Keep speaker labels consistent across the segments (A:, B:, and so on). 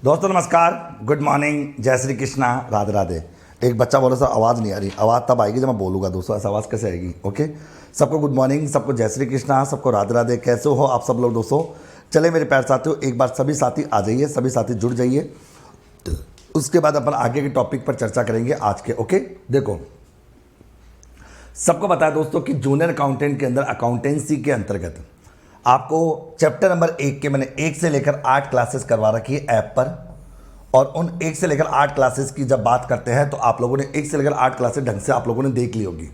A: दोस्तों नमस्कार, good morning, जय श्री कृष्णा, राधे राधे। एक बच्चा बोला सर आवाज़ नहीं आ रही। आवाज़ तब आएगी जब मैं बोलूँगा दोस्तों, ऐसा आवाज़ कैसे आएगी। ओके, सबको गुड मॉर्निंग, सबको जय श्री कृष्णा, सबको राधे राधे। कैसे हो आप सब लोग दोस्तों। चले मेरे प्यारे साथियों, एक बार सभी साथी आ जाइए, सभी साथी जुड़ जाइए। उसके बाद अपन आगे के टॉपिक पर चर्चा करेंगे आज के। ओके, देखो सबको पता है दोस्तों कि जूनियर अकाउंटेंट के अंदर अकाउंटेंसी के अंतर्गत आपको चैप्टर नंबर 1 के मैंने 1 से लेकर 8 क्लासेस करवा रखी है ऐप पर। और उन 1 से लेकर 8 क्लासेस की जब बात करते हैं तो आप लोगों ने 1 से लेकर 8 क्लासेस ढंग से आप लोगों ने देख ली होगी।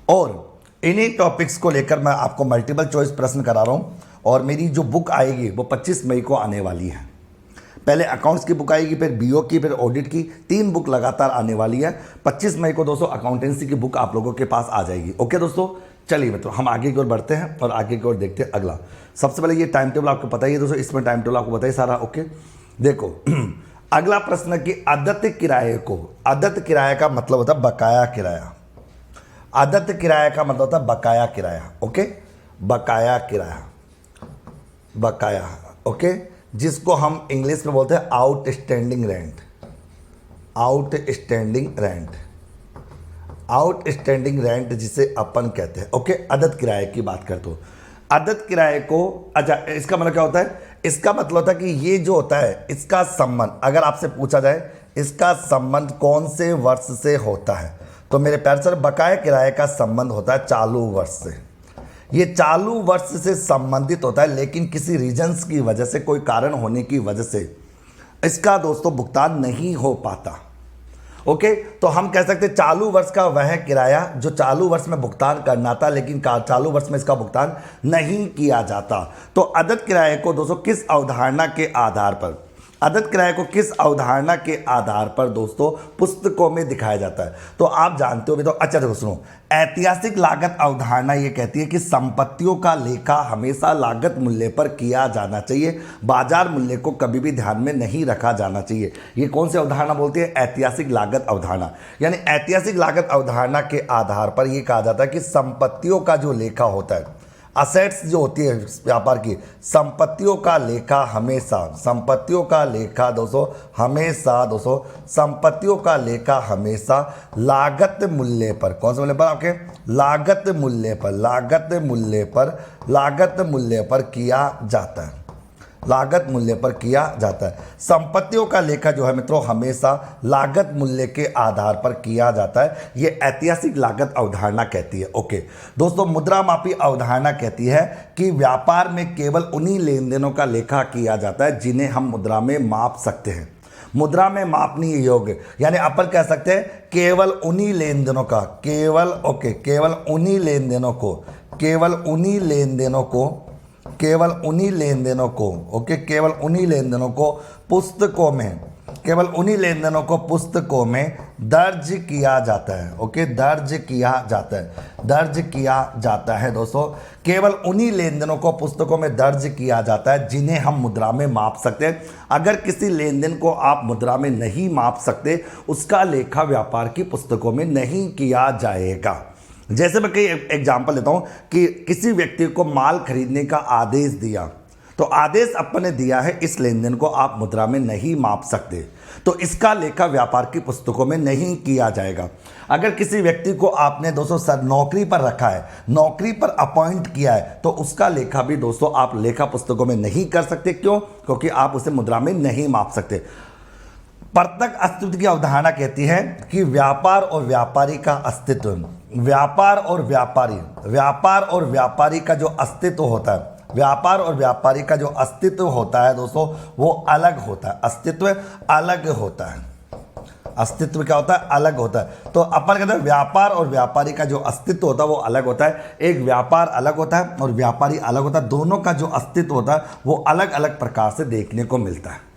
A: और इन्हीं टॉपिक्स को लेकर मैं आपको मल्टीपल चॉइस प्रश्न करा रहा हूँ। और मेरी जो बुक आएगी वो 25 मई को आने वाली है। पहले अकाउंट्स की बुक आएगी, फिर बीओ की, फिर ऑडिट की, 3 बुक लगातार आने वाली है। 25 मई को दोस्तों अकाउंटेंसी की बुक आप लोगों के पास आ जाएगी। ओके दोस्तों, चलिए मित्रों हम आगे की ओर बढ़ते हैं और आगे की ओर देखते हैं अगला। सबसे पहले ये टाइम टेबल आपको पता ही है दोस्तों, इसमें टाइम टेबल आपको बताइए सारा। ओके देखो अगला प्रश्न कि आदत किराए को, आदत किराए का मतलब होता है बकाया किराया। आदत किराया का मतलब होता है बकाया किराया। ओके, बकाया किराया, बकाया। ओके, जिसको हम इंग्लिश में बोलते हैं outstanding rent. Outstanding rent, outstanding rent जिसे अपन कहते हैं। ओके, आदत किराए की बात करते हो। आदत किराए को, अच्छा इसका मतलब क्या होता है। इसका मतलब होता है कि ये जो होता है इसका संबंध, अगर आपसे पूछा जाए इसका संबंध कौन से वर्ष से होता है, तो मेरे प्यारे सर बकाया किराए का संबंध होता है चालू वर्ष से। ये चालू वर्ष से संबंधित होता है, लेकिन किसी रीजन्स की वजह से, कोई कारण होने की वजह से इसका दोस्तों भुगतान नहीं हो पाता। ओके, तो हम कह सकते हैं चालू वर्ष का वह किराया जो चालू वर्ष में भुगतान करना था, लेकिन चालू वर्ष में इसका भुगतान नहीं किया जाता। तो आदत किराए को दोस्तों किस अवधारणा के आधार पर, आदत किराए को किस अवधारणा के आधार पर दोस्तों पुस्तकों में दिखाया जाता है, तो आप जानते हो। तो अच्छा देखो सुनो, ऐतिहासिक लागत अवधारणा ये कहती है कि संपत्तियों का लेखा हमेशा लागत मूल्य पर किया जाना चाहिए, बाजार मूल्य को कभी भी ध्यान में नहीं रखा जाना चाहिए। ये कौन सी अवधारणा बोलती है, ऐतिहासिक लागत अवधारणा। यानी ऐतिहासिक लागत अवधारणा के आधार पर यह कहा जाता है कि संपत्तियों का जो लेखा होता है, असेट्स जो होती है व्यापार की, संपत्तियों का लेखा हमेशा, संपत्तियों का लेखा दोस्तों हमेशा, दोस्तों संपत्तियों का लेखा हमेशा लागत मूल्य पर, कौन से मूल्य पर, आपके लागत मूल्य पर, लागत मूल्य पर, लागत मूल्य पर किया जाता है, लागत मूल्य पर किया जाता है। संपत्तियों का लेखा जो है मित्रों हमेशा लागत मूल्य के आधार पर किया जाता है। ये ऐतिहासिक लागत अवधारणा कहती है। ओके दोस्तों, मुद्रा मापी अवधारणा कहती है कि व्यापार में केवल उन्हीं लेन देनों का लेखा किया जाता है जिन्हें हम मुद्रा में माप सकते हैं। मुद्रा में मापनीय योग्य, यानी अपन कह सकते हैं केवल उन्हीं लेन देनों का, केवल ओके केवल उन्हीं लेन देनों को, केवल उन्हीं लेन देनों को, केवल उन्हीं लेन देनों को, ओके केवल उन्हीं लेन देनों को पुस्तकों में, केवल उन्हीं लेन देनों को पुस्तकों में दर्ज किया जाता है। ओके, दर्ज किया जाता है, दर्ज किया जाता है दोस्तों। केवल उन्हीं लेन देनों को पुस्तकों में दर्ज किया जाता है जिन्हें हम मुद्रा में माप सकते हैं। अगर किसी लेन देन को आप मुद्रा में नहीं माप सकते, उसका लेखा व्यापार की पुस्तकों में नहीं किया जाएगा। जैसे मैं कई एग्जाम्पल लेता हूं कि किसी व्यक्ति को माल खरीदने का आदेश दिया, तो आदेश अपन ने दिया है, इस लेन देन को आप मुद्रा में नहीं माप सकते, तो इसका लेखा व्यापार की पुस्तकों में नहीं किया जाएगा। अगर किसी व्यक्ति को आपने दोस्तों सर नौकरी पर रखा है, नौकरी पर अपॉइंट किया है, तो उसका लेखा भी दोस्तों आप लेखा पुस्तकों में नहीं कर सकते। क्यों? क्योंकि आप उसे मुद्रा में नहीं माप सकते। प्रत्यक्ष अस्तित्व की अवधारणा कहती है कि व्यापार और व्यापारी का अस्तित्व, व्यापार और व्यापारी, व्यापार और व्यापारी का जो अस्तित्व होता है, व्यापार और व्यापारी का जो अस्तित्व होता है दोस्तों वो अलग होता है। अस्तित्व अलग होता है, अस्तित्व क्या होता है, अलग होता है। तो अपन कहते हैं व्यापार और व्यापारी का जो अस्तित्व होता है वो अलग होता है। एक व्यापार अलग होता है और व्यापारी अलग होता है, दोनों का जो अस्तित्व होता है वो अलग अलग प्रकार से देखने को मिलता है।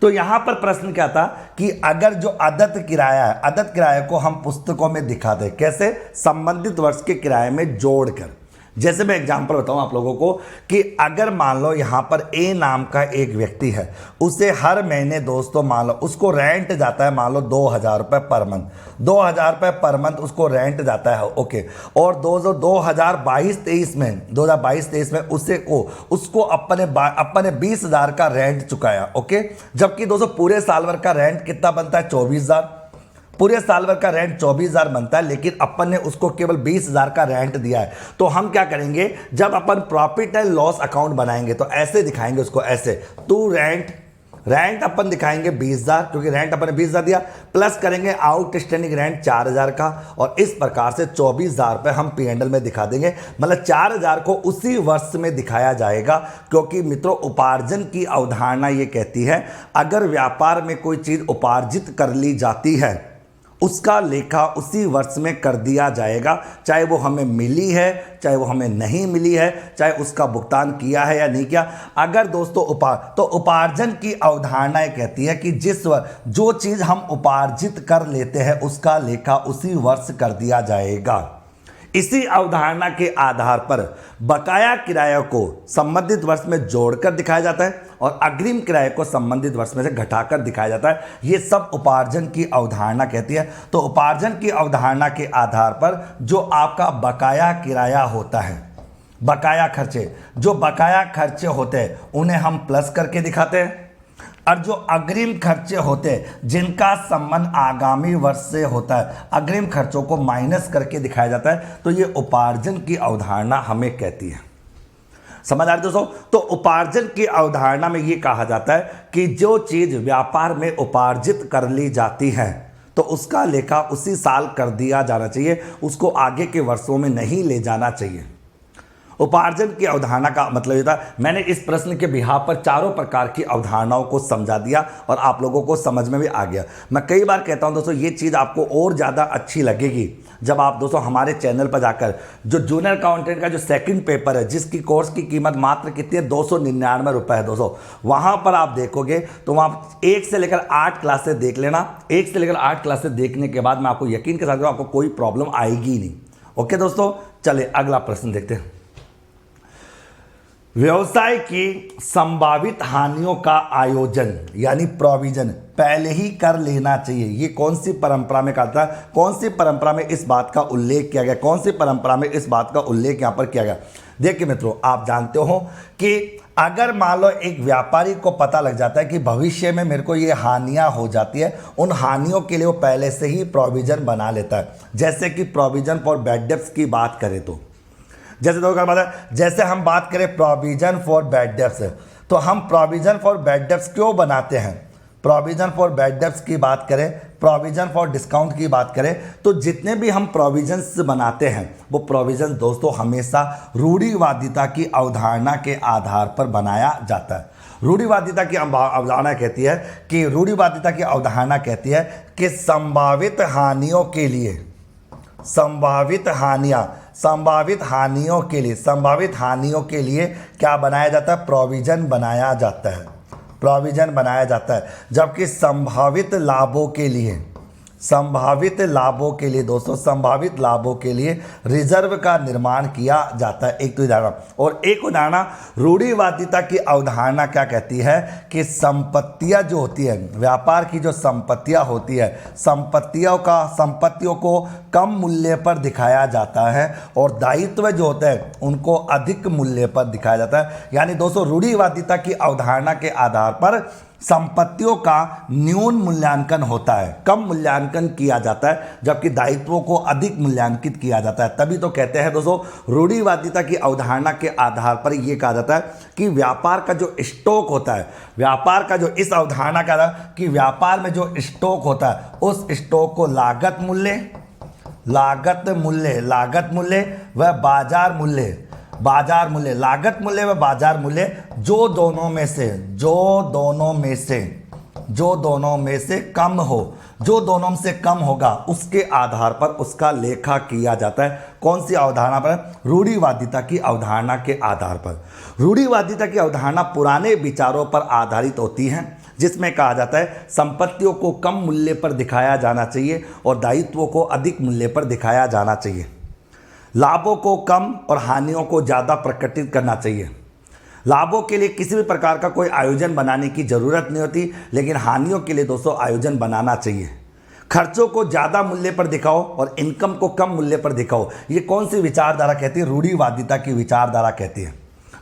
A: तो यहां पर प्रश्न क्या था कि अगर जो आदत किराया है, आदत किराए को हम पुस्तकों में दिखा दें, कैसे, संबंधित वर्ष के किराए में जोड़कर, जैसे मैं एग्जांपल बताऊं आप लोगों को कि अगर मान लो यहां पर ए नाम का एक व्यक्ति है, उसे हर महीने दोस्तों मान लो उसको रेंट जाता है मान लो 2000 रुपये पर मंथ, 2000 रुपये पर मंथ उसको रेंट जाता है। ओके, और 2022-23 में उसको अपने 20,000 का रेंट चुकाया। ओके, जबकि दोस्तों पूरे साल भर का रेंट कितना बनता है? 24,000। पूरे साल भर का रेंट 24,000 बनता है, लेकिन अपन ने उसको केवल 20,000 का रेंट दिया है। तो हम क्या करेंगे, जब अपन प्रॉफिट एंड लॉस अकाउंट बनाएंगे तो ऐसे दिखाएंगे उसको, ऐसे टू रेंट अपन दिखाएंगे 20,000, क्योंकि रेंट अपन ने 20,000 दिया, प्लस करेंगे आउटस्टैंडिंग रेंट 4,000 का, और इस प्रकार से 24,000 रुपये हम P&L में दिखा देंगे। मतलब 4,000 को उसी वर्ष में दिखाया जाएगा, क्योंकि मित्रों उपार्जन की अवधारणा ये कहती है अगर व्यापार में कोई चीज़ उपार्जित कर ली जाती है उसका लेखा उसी वर्ष में कर दिया जाएगा, चाहे वो हमें मिली है चाहे वो हमें नहीं मिली है, चाहे उसका भुगतान किया है या नहीं किया। अगर दोस्तों उपार्जन की अवधारणा ये कहती है कि जिस वर्ष जो चीज़ हम उपार्जित कर लेते हैं उसका लेखा उसी वर्ष कर दिया जाएगा। इसी अवधारणा के आधार पर बकाया किराया को संबंधित वर्ष में जोड़कर दिखाया जाता है और अग्रिम किराए को संबंधित वर्ष में से घटाकर दिखाया जाता है। ये सब उपार्जन की अवधारणा कहती है। तो उपार्जन की अवधारणा के आधार पर जो आपका बकाया किराया होता है, बकाया खर्चे, जो बकाया खर्चे होते हैं उन्हें हम प्लस करके दिखाते हैं, और जो अग्रिम खर्चे होते हैं जिनका संबंध आगामी वर्ष से होता है, अग्रिम खर्चों को माइनस करके दिखाया जाता है। तो ये उपार्जन की अवधारणा हमें कहती है। समझ आ रही दोस्तों? तो उपार्जन की अवधारणा में ये कहा जाता है कि जो चीज़ व्यापार में उपार्जित कर ली जाती है तो उसका लेखा उसी साल कर दिया जाना चाहिए, उसको आगे के वर्षों में नहीं ले जाना चाहिए। उपार्जन की अवधारणा का मतलब ये था, मैंने इस प्रश्न के बिहार पर चारों प्रकार की अवधारणाओं को समझा दिया और आप लोगों को समझ में भी आ गया। मैं कई बार कहता हूं दोस्तों ये चीज़ आपको और ज़्यादा अच्छी लगेगी जब आप दोस्तों हमारे चैनल पर जाकर जो जूनियर अकाउंटेंट का जो सेकंड पेपर है, जिसकी कोर्स की कीमत मात्र कितनी है, 299 रुपये है दोस्तों, वहाँ पर आप देखोगे तो वहाँ 1 से लेकर 8 क्लासेस देख लेना। 1 से लेकर 8 क्लासेस देखने के बाद मैं आपको यकीन के साथ आपको कोई प्रॉब्लम आएगी ही नहीं। ओके दोस्तों, चलिए अगला प्रश्न देखते हैं। व्यवसाय की संभावित हानियों का आयोजन यानी प्रोविजन पहले ही कर लेना चाहिए। ये कौन सी परंपरा में कहा था? कौन सी परंपरा में इस बात का उल्लेख किया गया? कौन सी परंपरा में इस बात का उल्लेख यहाँ पर किया गया? देखिए मित्रों, आप जानते हो कि अगर मान लो एक व्यापारी को पता लग जाता है कि भविष्य में मेरे को ये हानियाँ हो जाती है, उन हानियों के लिए वो पहले से ही प्रोविजन बना लेता है। जैसे कि प्रोविजन फॉर बैड डेब्ट्स की बात करें तो जैसे हम बात करें प्रोविजन फॉर बैड डेब्ट्स, तो हम प्रोविजन फॉर बैड डेब्ट्स क्यों बनाते हैं? प्रोविजन फॉर बैड डेब्ट्स की बात करें, प्रोविजन फॉर डिस्काउंट की बात करें, तो जितने भी हम प्रोविजंस बनाते हैं वो प्रोविजन दोस्तों हमेशा रूढ़िवादिता की अवधारणा के आधार पर बनाया जाता है। रूढ़िवादिता की अवधारणा कहती है कि रूढ़िवादिता की अवधारणा कहती है कि संभावित हानियों के लिए संभावित हानियों के लिए क्या बनाया जाता है? प्रोविजन बनाया जाता है। प्रोविजन बनाया जाता है। जबकि संभावित लाभों के लिए रिजर्व का निर्माण किया जाता है। एक तो उदाहरण, और एक उदाहरण रूढ़िवादिता की अवधारणा क्या कहती है कि संपत्तियां जो होती है, व्यापार की जो संपत्तियां होती है, संपत्तियों को कम मूल्य पर दिखाया जाता है और दायित्व जो होते हैं उनको अधिक मूल्य पर दिखाया जाता है। यानी दोस्तों रूढ़िवादिता की अवधारणा के आधार पर संपत्तियों का न्यून मूल्यांकन होता है, कम मूल्यांकन किया जाता है, जबकि दायित्वों को अधिक मूल्यांकित किया जाता है। तभी तो कहते हैं दोस्तों रूढ़िवादिता की अवधारणा के आधार पर यह कहा जाता है कि व्यापार का जो स्टॉक होता है, व्यापार का जो इस अवधारणा का कि व्यापार में जो स्टॉक होता है उस स्टॉक को लागत मूल्य व बाजार मूल्य जो दोनों में से कम होगा उसके आधार पर उसका लेखा किया जाता है। कौन सी अवधारणा पर? रूढ़िवादिता की अवधारणा के आधार पर। रूढ़िवादिता की अवधारणा पुराने विचारों पर आधारित होती है, जिसमें कहा जाता है संपत्तियों को कम मूल्य पर दिखाया जाना चाहिए और दायित्वों को अधिक मूल्य पर दिखाया जाना चाहिए। लाभों को कम और हानियों को ज़्यादा प्रकटित करना चाहिए। लाभों के लिए किसी भी प्रकार का कोई आयोजन बनाने की ज़रूरत नहीं होती, लेकिन हानियों के लिए दोस्तों आयोजन बनाना चाहिए। खर्चों को ज़्यादा मूल्य पर दिखाओ और इनकम को कम मूल्य पर दिखाओ। ये कौन सी विचारधारा कहती है? रूढ़िवादिता की विचारधारा कहती है।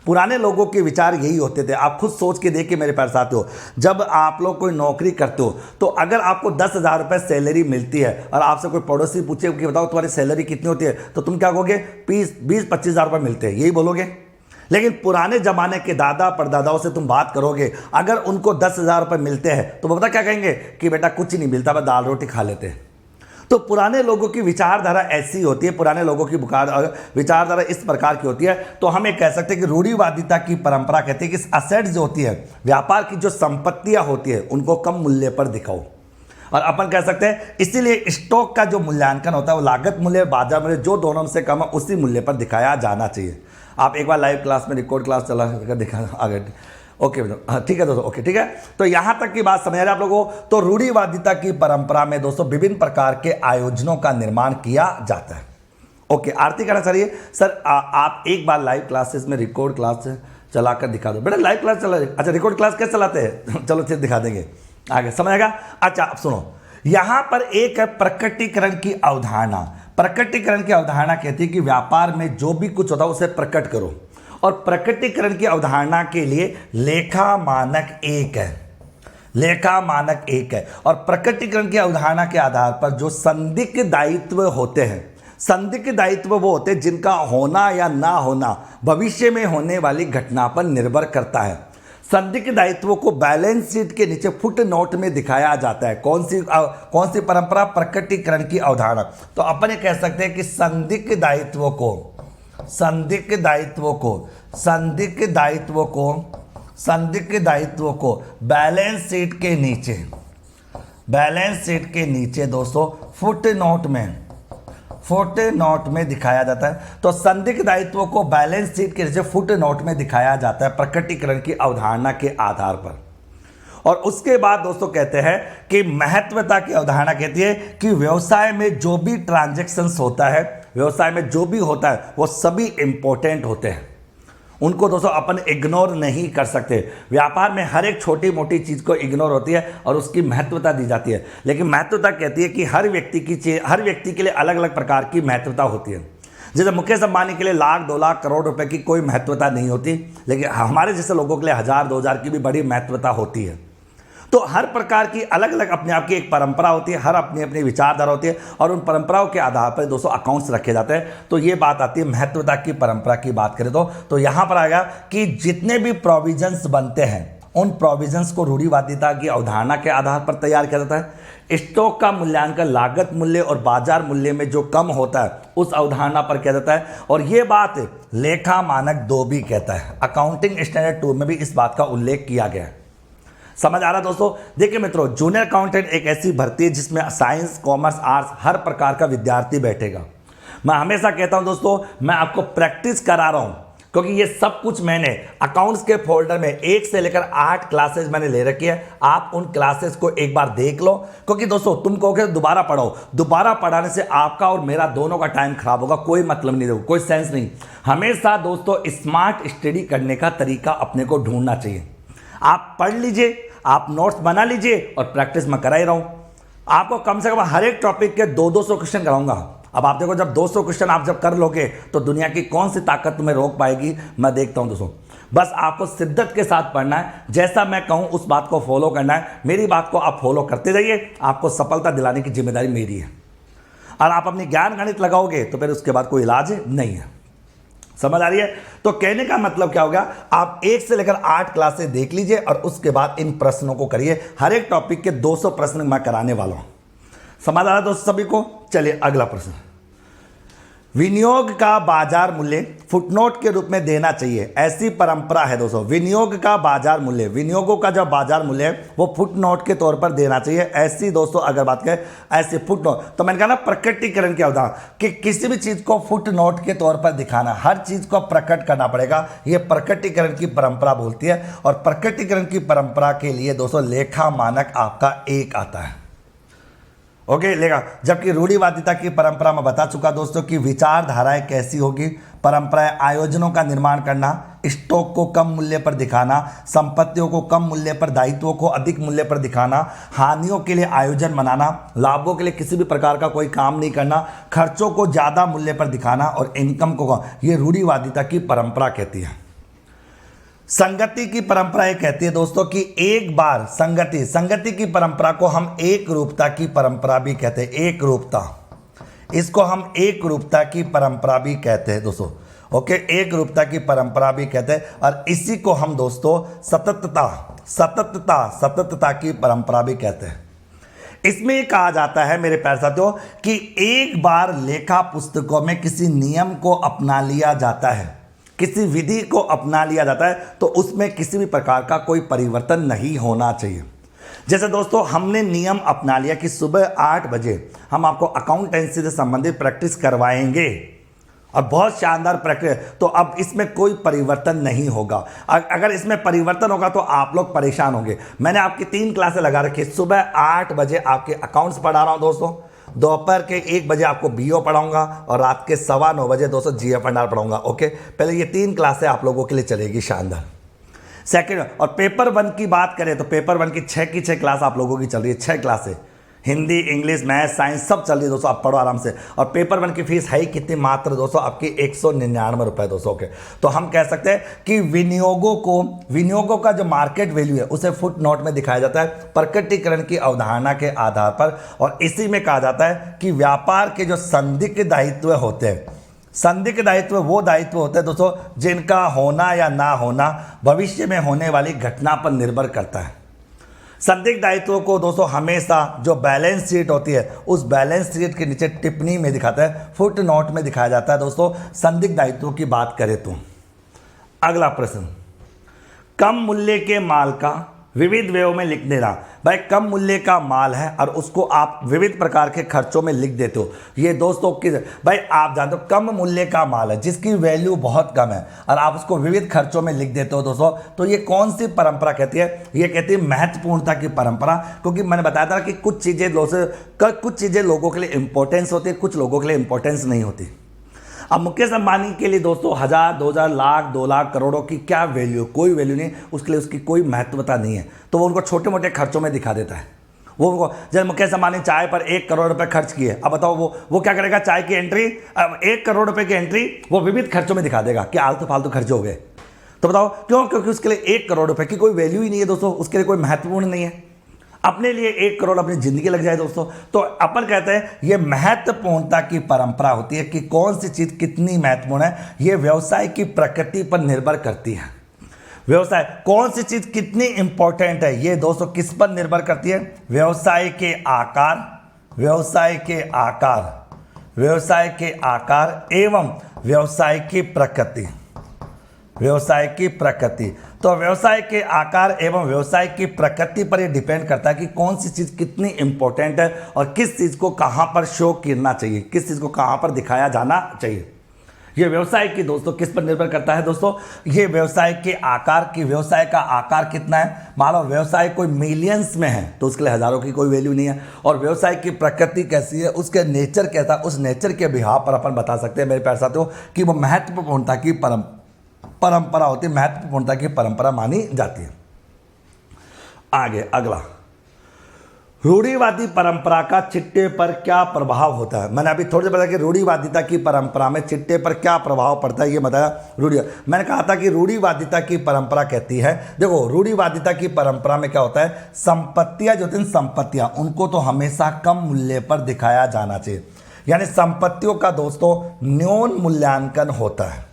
A: पुराने लोगों के विचार यही होते थे। आप खुद सोच के देखिए मेरे पास आते हो, जब आप लोग कोई नौकरी करते हो तो अगर आपको 10,000 रुपये सैलरी मिलती है और आपसे कोई पड़ोसी पूछे कि बताओ तुम्हारी सैलरी कितनी होती है, तो तुम क्या कहोगे? 20-25 हज़ार रुपये मिलते हैं, यही बोलोगे। लेकिन पुराने जमाने के दादा परदादाओं से तुम बात करोगे, अगर उनको 10,000 रुपये मिलते हैं तो वो पता क्या कहेंगे कि बेटा कुछ नहीं मिलता, बस दाल रोटी खा लेते हैं। तो पुराने लोगों की विचारधारा ऐसी होती है, पुराने लोगों की विचारधारा इस प्रकार की होती है। तो हम ये कह सकते हैं कि रूढ़िवादिता की परंपरा कहती है कि असेट्स जो होती है, व्यापार की जो संपत्तियां होती है, उनको कम मूल्य पर दिखाओ। और अपन कह सकते हैं इसीलिए स्टॉक का जो मूल्यांकन होता है वो लागत मूल्य, बाजार मूल्य जो दोनों से कम है उसी मूल्य पर दिखाया जाना चाहिए। आप एक बार लाइव क्लास में रिकॉर्ड क्लास चला कर दिखा आगे। ओके ठीक है दोस्तों, ओके ठीक है। तो यहां तक की बात समझ आ रही है आप लोगों को? तो रूढ़िवादिता की परंपरा में दोस्तों विभिन्न प्रकार के आयोजनों का निर्माण किया जाता है। ओके, आरती करना चाहिए सर। आप एक बार लाइव क्लासेस में रिकॉर्ड क्लास चलाकर दिखा दो। बेटा लाइव क्लास चला, अच्छा रिकॉर्ड क्लास कैसे चलाते हैं? चलो फिर दिखा देंगे, आगे समझ आएगा। अच्छा अब सुनो, यहां पर एक है प्रकटीकरण की अवधारणा। प्रकटीकरण की अवधारणा कहती है कि व्यापार में जो भी कुछ होता है उसे प्रकट करो। और प्रकटीकरण की अवधारणा के लिए लेखा मानक एक है, लेखा मानक एक है। और प्रकटीकरण की अवधारणा के आधार पर जो संदिग्ध दायित्व होते हैं, संदिग्ध दायित्व वो होते हैं जिनका होना या ना होना भविष्य में होने वाली घटना पर निर्भर करता है। संदिग्ध दायित्वों को बैलेंस शीट के नीचे फुट नोट में दिखाया जाता है। कौन सी परंपरा? प्रकटीकरण की अवधारणा। तो अपन ये कह सकते हैं कि संदिग्ध दायित्वों को बैलेंस शीट के नीचे दोस्तों फुट नोट में दिखाया जाता है। तो संदिग्ध दायित्वों को बैलेंस शीट के नीचे फुट नोट में दिखाया जाता है प्रकटीकरण की अवधारणा के आधार पर। और उसके बाद दोस्तों कहते हैं कि महत्वता की अवधारणा कहती है कि व्यवसाय में जो भी ट्रांजैक्शंस होता है, व्यवसाय में जो भी होता है वो सभी इंपॉर्टेंट होते हैं, उनको दोस्तों अपन इग्नोर नहीं कर सकते। व्यापार में हर एक छोटी मोटी चीज़ को इग्नोर होती है और उसकी महत्वता दी जाती है। लेकिन महत्वता कहती है कि हर व्यक्ति के लिए अलग अलग प्रकार की महत्वता होती है। जैसे मुकेश अंबानी के लिए लाख 2 लाख करोड़ रुपए की कोई महत्वता नहीं होती, लेकिन हमारे जैसे लोगों के लिए 1000-2000 की भी बड़ी महत्वता होती है। तो हर प्रकार की अलग अलग अपने आप की एक परंपरा होती है, हर अपनी अपनी विचारधारा होती है और उन परंपराओं के आधार पर दोस्तों अकाउंट्स रखे जाते हैं। तो ये बात आती है महत्वता की परंपरा की बात करें तो यहाँ पर आएगा कि जितने भी प्रोविजंस बनते हैं उन प्रोविजंस को रूढ़िवादिता की अवधारणा के आधार पर तैयार किया जाता है। स्टॉक का मूल्यांकन लागत मूल्य और बाजार मूल्य में जो कम होता है उस अवधारणा पर किया जाता है। और ये बात लेखा मानक 2 भी कहता है। अकाउंटिंग स्टैंडर्ड 2 में भी इस बात का उल्लेख किया गया है। समझ आ रहा दोस्तों? देखिए मित्रों, जूनियर अकाउंटेंट एक ऐसी भर्ती है जिसमें साइंस, कॉमर्स, आर्ट्स हर प्रकार का विद्यार्थी बैठेगा। मैं हमेशा कहता हूं दोस्तों, मैं आपको प्रैक्टिस करा रहा हूं क्योंकि ये सब कुछ मैंने अकाउंट्स के फोल्डर में 1 से लेकर 8 क्लासेस मैंने ले रखी है। आप उन क्लासेस को एक बार देख लो, क्योंकि दोस्तों तुम कहोगे दोबारा पढ़ो, दोबारा पढ़ाने से आपका और मेरा दोनों का टाइम खराब होगा, कोई मतलब नहीं, कोई सेंस नहीं। हमेशा दोस्तों स्मार्ट स्टडी करने का तरीका अपने को ढूंढना चाहिए। आप पढ़ लीजिए, आप नोट्स बना लीजिए और प्रैक्टिस मैं करा ही रहा हूं। आपको कम से कम हर एक टॉपिक के 200 क्वेश्चन कराऊंगा। अब आप देखो, जब 200 क्वेश्चन आप जब कर लोगे तो दुनिया की कौन सी ताकत तुम्हें रोक पाएगी, मैं देखता हूं दोस्तों। बस आपको शिद्दत के साथ पढ़ना है, जैसा मैं कहूं उस बात को फॉलो करना है। मेरी बात को आप फॉलो करते जाइए, आपको सफलता दिलाने की जिम्मेदारी मेरी है। और आप अपनी ज्ञान गणित लगाओगे तो फिर उसके बाद कोई इलाज नहीं है। समझ आ रही है? तो कहने का मतलब क्या होगा, आप 1 से लेकर 8 क्लासेस देख लीजिए और उसके बाद इन प्रश्नों को करिए। हर एक टॉपिक के 200 प्रश्न मैं कराने वाला हूं। समझ आ रहा है दोस्तों सभी को? चलिए अगला प्रश्न। विनियोग का बाजार मूल्य फुटनोट के रूप में देना चाहिए, ऐसी परंपरा है दोस्तों। विनियोग का बाजार मूल्य, विनियोगों का जो बाजार मूल्य है वो फुटनोट के तौर पर देना चाहिए, ऐसी दोस्तों अगर बात करें ऐसे फुटनोट। तो मैंने कहा ना प्रकटीकरण की अवधारणा कि किसी भी चीज को फुटनोट के तौर पर दिखाना, हर चीज को प्रकट करना पड़ेगा, ये प्रकटीकरण की परंपरा बोलती है। और प्रकटीकरण की परंपरा के लिए दोस्तों लेखा मानक आपका 1 आता है। ओके लेगा। जबकि रूढ़िवादिता की परंपरा में बता चुका दोस्तों कि विचारधाराएं कैसी होगी, परंपराएं आयोजनों का निर्माण करना, स्टॉक को कम मूल्य पर दिखाना, संपत्तियों को कम मूल्य पर, दायित्वों को अधिक मूल्य पर दिखाना, हानियों के लिए आयोजन बनाना, लाभों के लिए किसी भी प्रकार का कोई काम नहीं करना, खर्चों को ज्यादा मूल्य पर दिखाना और इनकम को कम, ये रूढ़िवादिता की परंपरा कहती है। संगति की परंपरा ये कहती है दोस्तों कि एक बार संगति की परंपरा को हम एक रूपता की परंपरा भी कहते हैं। एक रूपता, इसको हम एक रूपता की परंपरा भी कहते हैं दोस्तों। ओके, एक रूपता की परंपरा भी कहते हैं और इसी को हम दोस्तों सततता की परंपरा भी कहते हैं। इसमें ये कहा जाता है मेरे प्यारे साथियों कि एक बार लेखा पुस्तकों में किसी नियम को अपना लिया जाता है, किसी विधि को अपना लिया जाता है तो उसमें किसी भी प्रकार का कोई परिवर्तन नहीं होना चाहिए। जैसे दोस्तों हमने नियम अपना लिया कि सुबह 8 बजे हम आपको अकाउंटेंसी से संबंधित प्रैक्टिस करवाएंगे और बहुत शानदार प्रैक्टिस, तो अब इसमें कोई परिवर्तन नहीं होगा। अगर इसमें परिवर्तन होगा तो आप लोग परेशान होंगे। मैंने आपकी 3 क्लासें लगा रखी है। सुबह 8 बजे आपके अकाउंट्स पढ़ा रहा हूँ दोस्तों, दोपहर के 1 बजे आपको बीओ पढ़ाऊंगा और रात के 9:15 बजे दोस्तों जीएफएनआर पढ़ाऊंगा। ओके, पहले ये 3 क्लासें आप लोगों के लिए चलेगी शानदार। सेकंड, और पेपर 1 की बात करें तो पेपर 1 की 6 क्लास आप लोगों की चल रही है। 6 क्लासें, हिंदी, इंग्लिश, मैथ, साइंस सब चल रही है दोस्तों, आप पढ़ो आराम से। और पेपर 1 की फीस है कितनी, मात्र दोस्तों आपकी 199 रुपए दोस्तों के। तो हम कह सकते हैं कि विनियोगों का जो मार्केट वैल्यू है उसे फुट नोट में दिखाया जाता है प्रकटीकरण की अवधारणा के आधार पर। और इसी में कहा जाता है कि व्यापार के जो संदिग्ध दायित्व होते हैं, संदिग्ध दायित्व वो दायित्व होते हैं दोस्तों जिनका होना या ना होना भविष्य में होने वाली घटना पर निर्भर करता है। संदिग्ध दायित्वों को दोस्तों हमेशा जो बैलेंस शीट होती है उस बैलेंस शीट के नीचे टिप्पणी में दिखाता है, फुट नोट में दिखाया जाता है दोस्तों संदिग्ध दायित्वों की बात करें तो। अगला प्रश्न, कम मूल्य के माल का विविध व्ययों में लिख देना। भाई कम मूल्य का माल है और उसको आप विविध प्रकार के खर्चों में लिख देते हो, ये दोस्तों किस, भाई आप जानते हो कम मूल्य का माल है जिसकी वैल्यू बहुत कम है और आप उसको विविध खर्चों में लिख देते हो दोस्तों, तो ये कौन सी परंपरा कहती है, ये कहती है महत्वपूर्णता की परंपरा। क्योंकि मैंने बताया था कि कुछ चीज़ें लोगों के लिए इंपॉर्टेंस होती है, कुछ लोगों के लिए इंपॉर्टेंस नहीं होती। अब मुकेश अंबानी के लिए दोस्तों 1000, 2000, लाख, 2 लाख, करोड़ों की क्या वैल्यू, कोई वैल्यू नहीं, उसके लिए उसकी कोई महत्वता नहीं है, तो वो उनको छोटे मोटे खर्चों में दिखा देता है। वो जैसे मुकेश अंबानी चाय पर 1 करोड़ रुपए खर्च किए, अब बताओ वो क्या करेगा, चाय की एंट्री, 1 करोड़ रुपए की एंट्री वो विविध खर्चों में दिखा देगा कि आलतू फालतू खर्च हो गए। तो बताओ क्यों, क्योंकि उसके लिए 1 करोड़ रुपए की कोई वैल्यू ही नहीं है दोस्तों, उसके लिए कोई महत्वपूर्ण नहीं है। अपने लिए 1 करोड़ अपनी जिंदगी लग जाए दोस्तों। तो अपन कहते हैं ये महत्वपूर्णता की परंपरा होती है कि कौन सी चीज कितनी महत्वपूर्ण है, ये व्यवसाय की प्रकृति पर निर्भर करती है। व्यवसाय कौन सी चीज कितनी इंपॉर्टेंट है ये दोस्तों किस पर निर्भर करती है, व्यवसाय के आकार एवं व्यवसाय की प्रकृति। तो व्यवसाय के आकार एवं व्यवसाय की प्रकृति पर यह डिपेंड करता है कि कौन सी चीज कितनी इंपॉर्टेंट है और किस चीज को कहां पर शो करना चाहिए, किस चीज को कहां पर दिखाया जाना चाहिए। ये व्यवसाय की दोस्तों किस पर निर्भर करता है दोस्तों, ये व्यवसाय के आकार की, व्यवसाय का आकार कितना है। मान लो व्यवसाय कोई मिलियंस में है तो उसके लिए हजारों की कोई वैल्यू नहीं है। और व्यवसाय की प्रकृति कैसी है, उसके नेचर कैसा, उस नेचर के बिहाव पर अपन बता सकते हैं मेरे प्यारे साथियों कि वो महत्वपूर्णता की परंपरा होती है, महत्वपूर्णता की परंपरा मानी जाती है। आगे अगला, रूढ़िवादी परंपरा का चिट्टे पर क्या प्रभाव होता है। मैंने अभी थोड़ी देर बताया कि रूढ़िवादिता की परंपरा में चिट्टे पर क्या प्रभाव पड़ता है, ये बताया। मैंने कहा था कि रूढ़िवादिता की परंपरा कहती है, देखो रूढ़िवादिता की परंपरा में क्या होता है, संपत्तियां जो होती हैं, संपत्तियां उनको तो हमेशा कम मूल्य पर दिखाया जाना चाहिए, यानी संपत्तियों का दोस्तों न्यून मूल्यांकन होता है।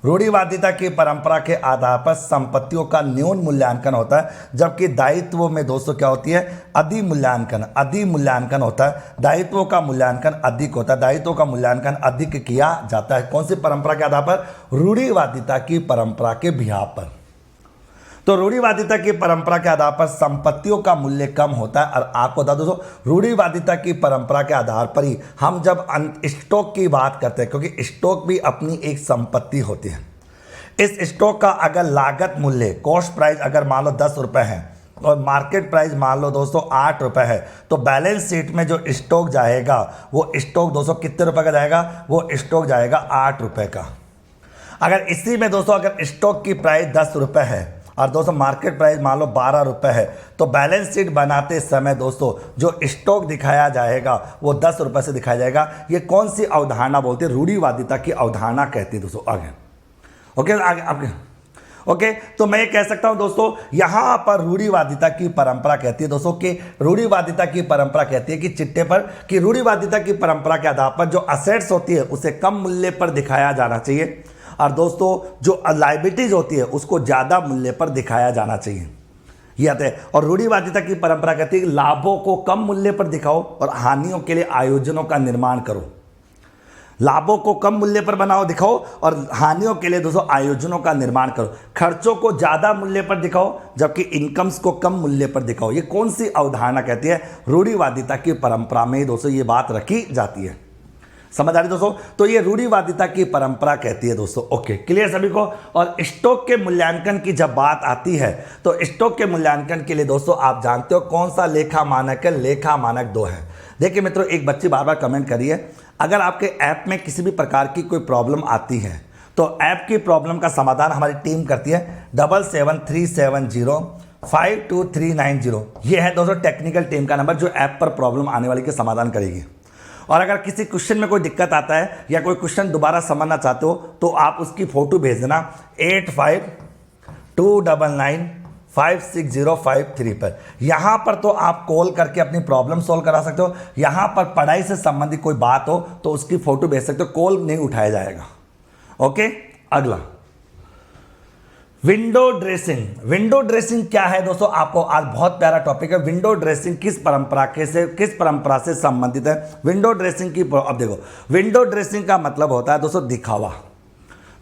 A: रूढ़िवादिता की परंपरा के आधार पर संपत्तियों का न्यून मूल्यांकन होता है, जबकि दायित्वों में दोस्तों क्या होती है, अधिमूल्यांकन होता है। दायित्वों का मूल्यांकन अधिक होता है, दायित्वों का मूल्यांकन अधिक किया जाता है। कौन सी परंपरा के आधार पर, रूढ़िवादिता की परंपरा के बिहार पर। तो रूढ़िवादिता की परंपरा के आधार पर संपत्तियों का मूल्य कम होता है। और आपको बता दो रूढ़िवादिता की परंपरा के आधार पर ही हम जब स्टॉक की बात करते हैं, क्योंकि स्टॉक भी अपनी एक संपत्ति होती है। इस स्टॉक का अगर लागत मूल्य, कॉस्ट प्राइस अगर मान लो 10 रुपए है और मार्केट प्राइस मान लो दोस्तों 8 रुपए है, तो बैलेंस शीट में जो स्टॉक जाएगा वो स्टॉक दोस्तों कितने रुपए का जाएगा, वो स्टॉक जाएगा 8 रुपए का। अगर इसी में दोस्तों अगर स्टॉक की प्राइस 10 रुपए है और दोस्तों मार्केट प्राइस मान लो 12 रुपए है, तो बैलेंस शीट बनाते समय दोस्तों जो स्टॉक दिखाया जाएगा वो 10 रुपए से दिखाया जाएगा। ये कौन सी अवधारणा बोलते हैं, रूढ़िवादिता की अवधारणा कहती है दोस्तों। आगे ओके, आगे आपके ओके तो मैं ये कह सकता हूं दोस्तों, यहां पर रूढ़िवादिता की परंपरा कहती है दोस्तों कि रूढ़िवादिता की परंपरा कहती है कि चिट्टे पर कि रूढ़िवादिता की परंपरा के आधार पर जो असेट्स होती है उसे कम मूल्य पर दिखाया जाना चाहिए, और दोस्तों जो लायबिलिटीज होती है उसको ज़्यादा मूल्य पर दिखाया जाना चाहिए। ये आता है। और रूढ़िवादिता की परंपरा कहती है कि लाभों को कम मूल्य पर दिखाओ और हानियों के लिए आयोजनों का निर्माण करो। लाभों को कम मूल्य पर बनाओ दिखाओ और हानियों के लिए दोस्तों आयोजनों का निर्माण करो। खर्चों को ज़्यादा मूल्य पर दिखाओ जबकि इनकम्स को कम मूल्य पर दिखाओ। ये कौन सी अवधारणा कहती है, रूढ़िवादिता की परंपरा में दोस्तों ये बात रखी जाती है। समझ आ रही दोस्तों, तो ये रूढ़िवादिता की परंपरा कहती है दोस्तों। ओके, क्लियर सभी को। और स्टॉक के मूल्यांकन की जब बात आती है तो स्टॉक के मूल्यांकन के लिए दोस्तों आप जानते हो कौन सा लेखा मानक है, लेखा मानक 2 है। देखिए मित्रों, एक बच्ची बार बार कमेंट करी है, अगर आपके ऐप में किसी भी प्रकार की कोई प्रॉब्लम आती है तो ऐप की प्रॉब्लम का समाधान हमारी टीम करती है। 7737052390 ये है दोस्तों टेक्निकल टीम का नंबर जो ऐप पर प्रॉब्लम आने वाली के समाधान करेगी। और अगर किसी क्वेश्चन में कोई दिक्कत आता है या कोई क्वेश्चन दोबारा समझना चाहते हो तो आप उसकी फोटो भेज देना 8529956053 पर। यहाँ पर तो आप कॉल करके अपनी प्रॉब्लम सॉल्व करा सकते हो। यहाँ पर पढ़ाई से संबंधित कोई बात हो तो उसकी फोटो भेज सकते हो, कॉल नहीं उठाया जाएगा। ओके, अगला विंडो ड्रेसिंग। विंडो ड्रेसिंग क्या है दोस्तों, आपको आज बहुत प्यारा टॉपिक है। विंडो ड्रेसिंग किस परंपरा से संबंधित है। विंडो ड्रेसिंग की अब देखो, विंडो ड्रेसिंग का मतलब होता है दोस्तों दिखावा,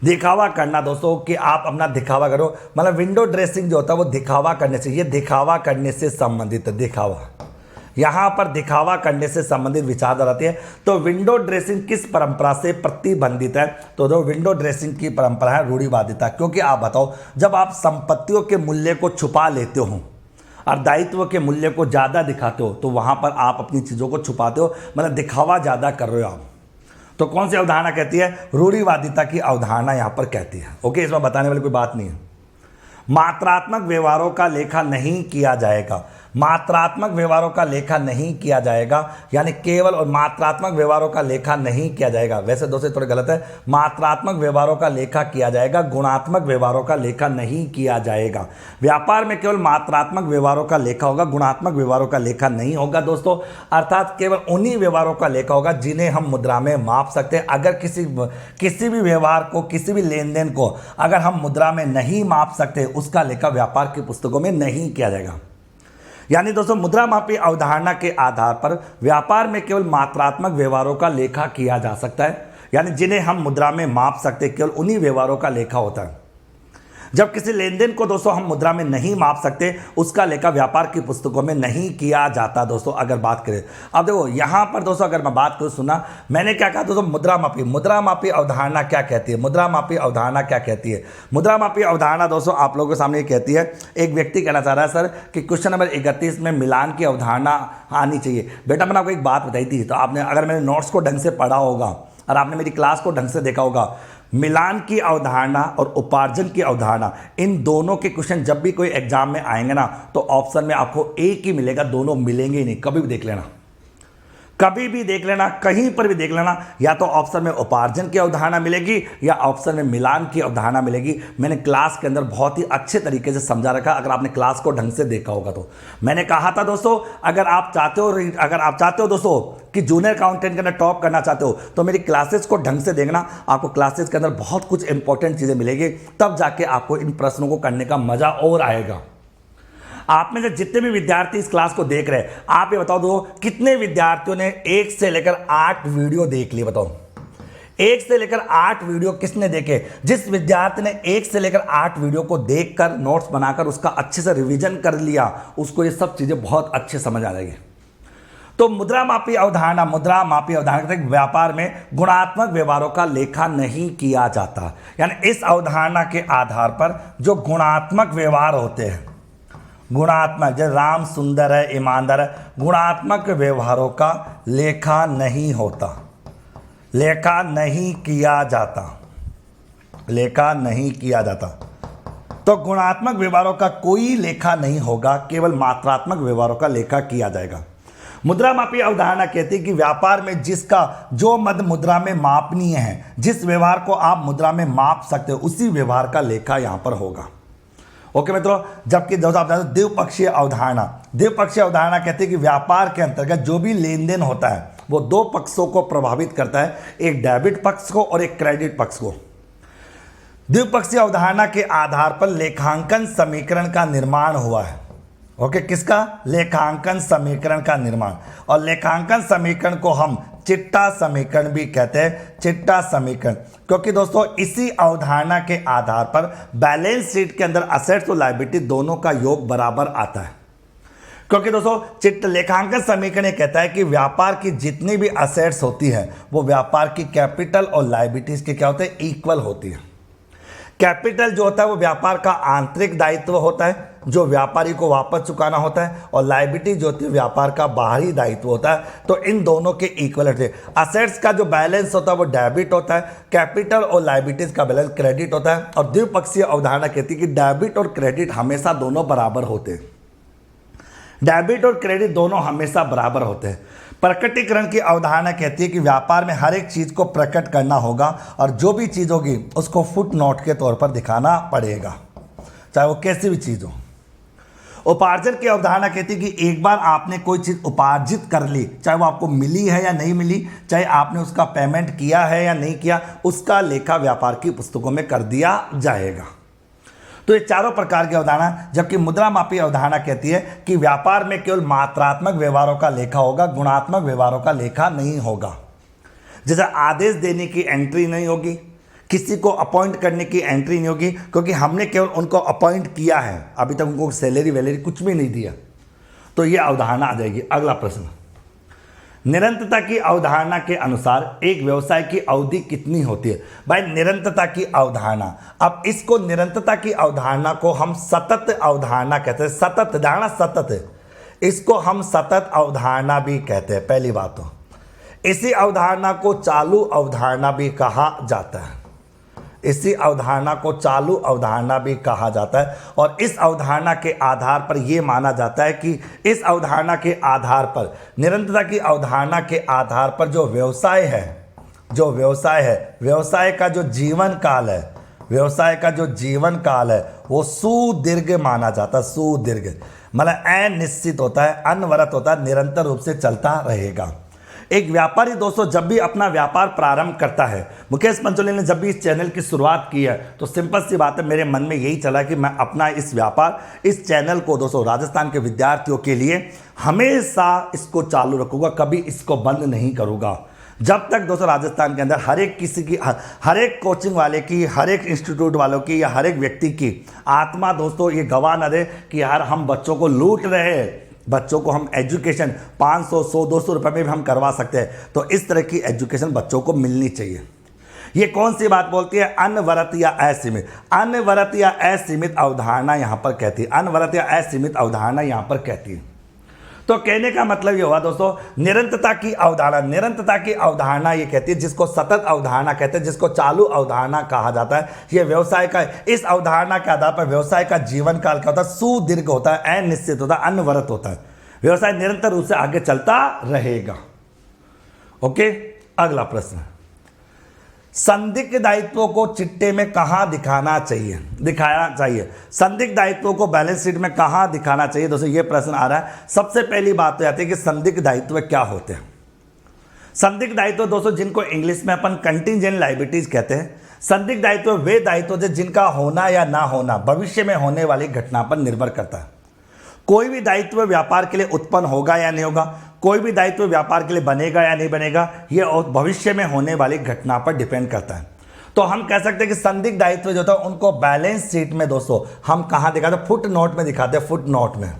A: दिखावा करना दोस्तों कि आप अपना दिखावा करो। मतलब विंडो ड्रेसिंग जो होता है वो दिखावा करने से, ये दिखावा करने से संबंधित है। दिखावा, यहाँ पर दिखावा करने से संबंधित विचारधारा आती है। तो विंडो ड्रेसिंग किस परंपरा से प्रतिबंधित है, तो जो विंडो ड्रेसिंग की परंपरा है रूढ़िवादिता। क्योंकि आप बताओ, जब आप संपत्तियों के मूल्य को छुपा लेते हो और दायित्व के मूल्य को ज़्यादा दिखाते हो तो वहाँ पर आप अपनी चीज़ों को छुपाते हो, मतलब दिखावा ज़्यादा कर रहे हो आप। तो कौन सी अवधारणा कहती है, रूढ़िवादिता की अवधारणा यहाँ पर कहती है। ओके, इसमें बताने वाली कोई बात नहीं है। मात्रात्मक व्यवहारों का लेखा नहीं किया जाएगा। मात्रात्मक व्यवहारों का लेखा नहीं किया जाएगा, यानी केवल और मात्रात्मक व्यवहारों का लेखा नहीं किया जाएगा। वैसे दोस्तों थोड़े गलत है, मात्रात्मक व्यवहारों का लेखा किया जाएगा, गुणात्मक व्यवहारों का लेखा नहीं किया जाएगा। व्यापार में केवल मात्रात्मक व्यवहारों का लेखा होगा, गुणात्मक व्यवहारों का लेखा नहीं होगा दोस्तों। अर्थात केवल उन्हीं व्यवहारों का लेखा होगा जिन्हें हम मुद्रा में माप सकते हैं। अगर किसी भी व्यवहार को, किसी भी लेन देन को अगर हम मुद्रा में नहीं माप सकते, उसका लेखा व्यापार की पुस्तकों में नहीं किया जाएगा। यानी दोस्तों मुद्रा मापी अवधारणा के आधार पर व्यापार में केवल मात्रात्मक व्यवहारों का लेखा किया जा सकता है, यानी जिन्हें हम मुद्रा में माप सकते, केवल उन्हीं व्यवहारों का लेखा होता है। जब किसी लेन देन को दोस्तों हम मुद्रा में नहीं माप सकते, उसका लेखा व्यापार की पुस्तकों में नहीं किया जाता दोस्तों। अगर बात करें, अब देखो यहाँ पर दोस्तों अगर मैं बात करूँ, सुना मैंने क्या कहा दोस्तों, मुद्रा मापी अवधारणा क्या कहती है। मुद्रा मापी अवधारणा क्या कहती है, मुद्रा मापी अवधारणा दोस्तों आप लोगों के सामने ये कहती है। एक व्यक्ति कहना चाह रहा है सर कि क्वेश्चन नंबर 31 में मिलान की अवधारणा आनी चाहिए। बेटा मैंने आपको एक बात बताई थी, तो आपने अगर मेरे नोट्स को ढंग से पढ़ा होगा और आपने मेरी क्लास को ढंग से देखा होगा, मिलान की अवधारणा और उपार्जन की अवधारणा, इन दोनों के क्वेश्चन जब भी कोई एग्जाम में आएंगे ना तो ऑप्शन में आपको एक ही मिलेगा, दोनों मिलेंगे ही नहीं। कभी भी देख लेना, कभी भी देख लेना, कहीं पर भी देख लेना, या तो ऑप्शन में उपार्जन की अवधारणा मिलेगी या ऑप्शन में मिलान की अवधारणा मिलेगी। मैंने क्लास के अंदर बहुत ही अच्छे तरीके से समझा रखा, अगर आपने क्लास को ढंग से देखा होगा तो। मैंने कहा था दोस्तों, अगर आप चाहते हो दोस्तों कि जूनियर अकाउंटेंट के अंदर टॉप करना चाहते हो तो मेरी क्लासेस को ढंग से देखना, आपको क्लासेस के अंदर बहुत कुछ इंपॉर्टेंट चीज़ें मिलेगी, तब जाके आपको इन प्रश्नों को करने का मजा और आएगा। आप में से जितने भी विद्यार्थी इस क्लास को देख रहे हैं, आप ये बताओ दो कितने विद्यार्थियों ने 1 से लेकर 8 वीडियो देख लिए, बताओ 1 से लेकर 8 वीडियो किसने देखे। जिस विद्यार्थी ने 1 से लेकर 8 वीडियो को देखकर नोट्स बनाकर उसका अच्छे से रिवीजन कर लिया, उसको ये सब चीजें बहुत अच्छे समझ आ जाएगी। तो मुद्रा मापी अवधारणा व्यापार में गुणात्मक व्यवहारों का लेखा नहीं किया जाता, यानी इस अवधारणा के आधार पर जो गुणात्मक व्यवहार होते हैं गुणात्मक, जैसे राम सुंदर है, ईमानदार है, गुणात्मक व्यवहारों का लेखा नहीं होता, लेखा नहीं किया जाता, लेखा नहीं किया जाता। तो गुणात्मक व्यवहारों का कोई लेखा नहीं होगा, केवल मात्रात्मक व्यवहारों का लेखा किया जाएगा। मुद्रा मापी अवधारणा कहती है कि व्यापार में जिसका जो मद मुद्रा में मापनीय है, जिस व्यवहार को आप मुद्रा में माप सकते हो, उसी व्यवहार का लेखा यहां पर होगा। ओके मित्रों, जबकि दोस्तों आप जानते हो द्विपक्षीय अवधारणा, द्विपक्षीय अवधारणा कहती है कि व्यापार के अंतर्गत जो भी लेन देन होता है वो दो पक्षों को प्रभावित करता है, एक डेबिट पक्ष को और एक क्रेडिट पक्ष को। द्विपक्षीय अवधारणा के आधार पर लेखांकन समीकरण का निर्माण हुआ है। ओके, किसका? लेखांकन समीकरण का निर्माण। और लेखांकन समीकरण को हम चिट्टा समीकरण भी कहते हैं, चिट्टा समीकरण, क्योंकि दोस्तों इसी अवधारणा के आधार पर बैलेंस शीट के अंदर असेट्स और लायबिलिटी दोनों का योग बराबर आता है। क्योंकि दोस्तों चिट्टा लेखांकन समीकरण कहता है कि व्यापार की जितनी भी असेट्स होती है वो व्यापार की कैपिटल और लायबिलिटीज के क्या होते हैं? इक्वल होती है। कैपिटल जो होता है वो व्यापार का आंतरिक दायित्व होता है जो व्यापारी को वापस चुकाना होता है, और लायबिलिटी जो होती है व्यापार का बाहरी दायित्व होता है। तो इन दोनों के इक्वल होते हैं। असेट्स का जो बैलेंस होता है वो डेबिट होता है, कैपिटल और लायबिलिटीज का बैलेंस क्रेडिट होता है। और द्विपक्षीय अवधारणा कहती है कि डेबिट और क्रेडिट हमेशा दोनों बराबर होते हैं, डेबिट और क्रेडिट दोनों हमेशा बराबर होते हैं। प्रकटीकरण की अवधारणा कहती है कि व्यापार में हर एक चीज को प्रकट करना होगा और जो भी चीज होगी उसको फुट नोट के तौर पर दिखाना पड़ेगा, चाहे वो कैसी भी चीज हो। उपार्जन की अवधारणा कहती है कि एक बार आपने कोई चीज उपार्जित कर ली, चाहे वो आपको मिली है या नहीं मिली, चाहे आपने उसका पेमेंट किया है या नहीं किया, उसका लेखा व्यापार की पुस्तकों में कर दिया जाएगा। तो ये चारों प्रकार की अवधारणा, जबकि मुद्रा मापी अवधारणा कहती है कि व्यापार में केवल मात्रात्मक व्यवहारों का लेखा होगा, गुणात्मक व्यवहारों का लेखा नहीं होगा। जैसे आदेश देने की एंट्री नहीं होगी, किसी को अपॉइंट करने की एंट्री नहीं होगी, क्योंकि हमने केवल उनको अपॉइंट किया है, अभी तक उनको सैलरी वैलरी कुछ भी नहीं दिया। तो ये अवधारणा आ जाएगी। अगला प्रश्न, निरंतरता की अवधारणा के अनुसार एक व्यवसाय की अवधि कितनी होती है? भाई निरंतरता की अवधारणा, अब इसको निरंतरता की अवधारणा को हम सतत अवधारणा कहते हैं। सतत धारणा सतत है, इसको हम सतत अवधारणा भी कहते हैं। पहली बात तो इसी अवधारणा को चालू अवधारणा भी कहा जाता है, इसी अवधारणा को चालू अवधारणा भी कहा जाता है। और इस अवधारणा के आधार पर यह माना जाता है कि इस अवधारणा के आधार पर, निरंतरता की अवधारणा के आधार पर जो व्यवसाय है, जो व्यवसाय है, व्यवसाय का जो जीवन काल है, व्यवसाय का जो जीवन काल है वो सुदीर्घ माना जाता है। सुदीर्घ मतलब अनिश्चित होता है, अनवरत होता है, निरंतर रूप से चलता रहेगा। एक व्यापारी दोस्तों जब भी अपना व्यापार प्रारंभ करता है, मुकेश पंचोली ने जब भी इस चैनल की शुरुआत की है तो सिंपल सी बात है, मेरे मन में यही चला कि मैं अपना इस व्यापार, इस चैनल को दोस्तों राजस्थान के विद्यार्थियों के लिए हमेशा इसको चालू रखूंगा, कभी इसको बंद नहीं करूंगा। जब तक दोस्तों राजस्थान के अंदर हर एक किसी की, हर एक कोचिंग वाले की, हर एक इंस्टीट्यूट वालों की या हर एक व्यक्ति की आत्मा दोस्तों ये गवाह न दे कि यार हम बच्चों को लूट रहे हैं, बच्चों को हम एजुकेशन 500, 100, 200 रुपए में भी हम करवा सकते हैं। तो इस तरह की एजुकेशन बच्चों को मिलनी चाहिए। ये कौन सी बात बोलती है? अनवरत या असीमित, अनवरत या असीमित अवधारणा यहां पर कहती है, अनवरत या असीमित अवधारणा यहां पर कहती है। तो कहने का मतलब ये हुआ दोस्तों, निरंतरता की अवधारणा, निरंतरता की अवधारणा ये कहती है, जिसको सतत अवधारणा कहते हैं, जिसको चालू अवधारणा कहा जाता है। ये व्यवसाय का, इस अवधारणा के आधार पर व्यवसाय का जीवन काल क्या होता है? सुदीर्घ होता है, अनिश्चित होता है, अनवरत होता है। व्यवसाय निरंतर रूप से आगे चलता रहेगा। ओके, अगला प्रश्न, संदिग्ध दायित्वों को चिट्टे में कहां दिखाना चाहिए, दिखाना चाहिए? संदिग्ध दायित्वों को बैलेंस शीट में कहां दिखाना चाहिए? दोस्तों ये प्रश्न आ रहा है। सबसे पहली बात तो आती है कि संदिग्ध दायित्व क्या होते हैं। संदिग्ध दायित्व दोस्तों जिनको इंग्लिश में अपन कंटिंजेंट लायबिलिटीज कहते हैं। संदिग्ध दायित्व वे दायित्व जिनका होना या ना होना भविष्य में होने वाली घटना पर निर्भर करता है। कोई भी दायित्व व्यापार के लिए उत्पन्न होगा या नहीं होगा, कोई भी दायित्व व्यापार के लिए बनेगा या नहीं बनेगा, ये भविष्य में होने वाली घटना पर डिपेंड करता है। तो हम कह सकते हैं कि संदिग्ध दायित्व जो था उनको बैलेंस शीट में दोस्तों हम कहां दिखाते हैं? फुट नोट में दिखाते हैं। फुट नोट में,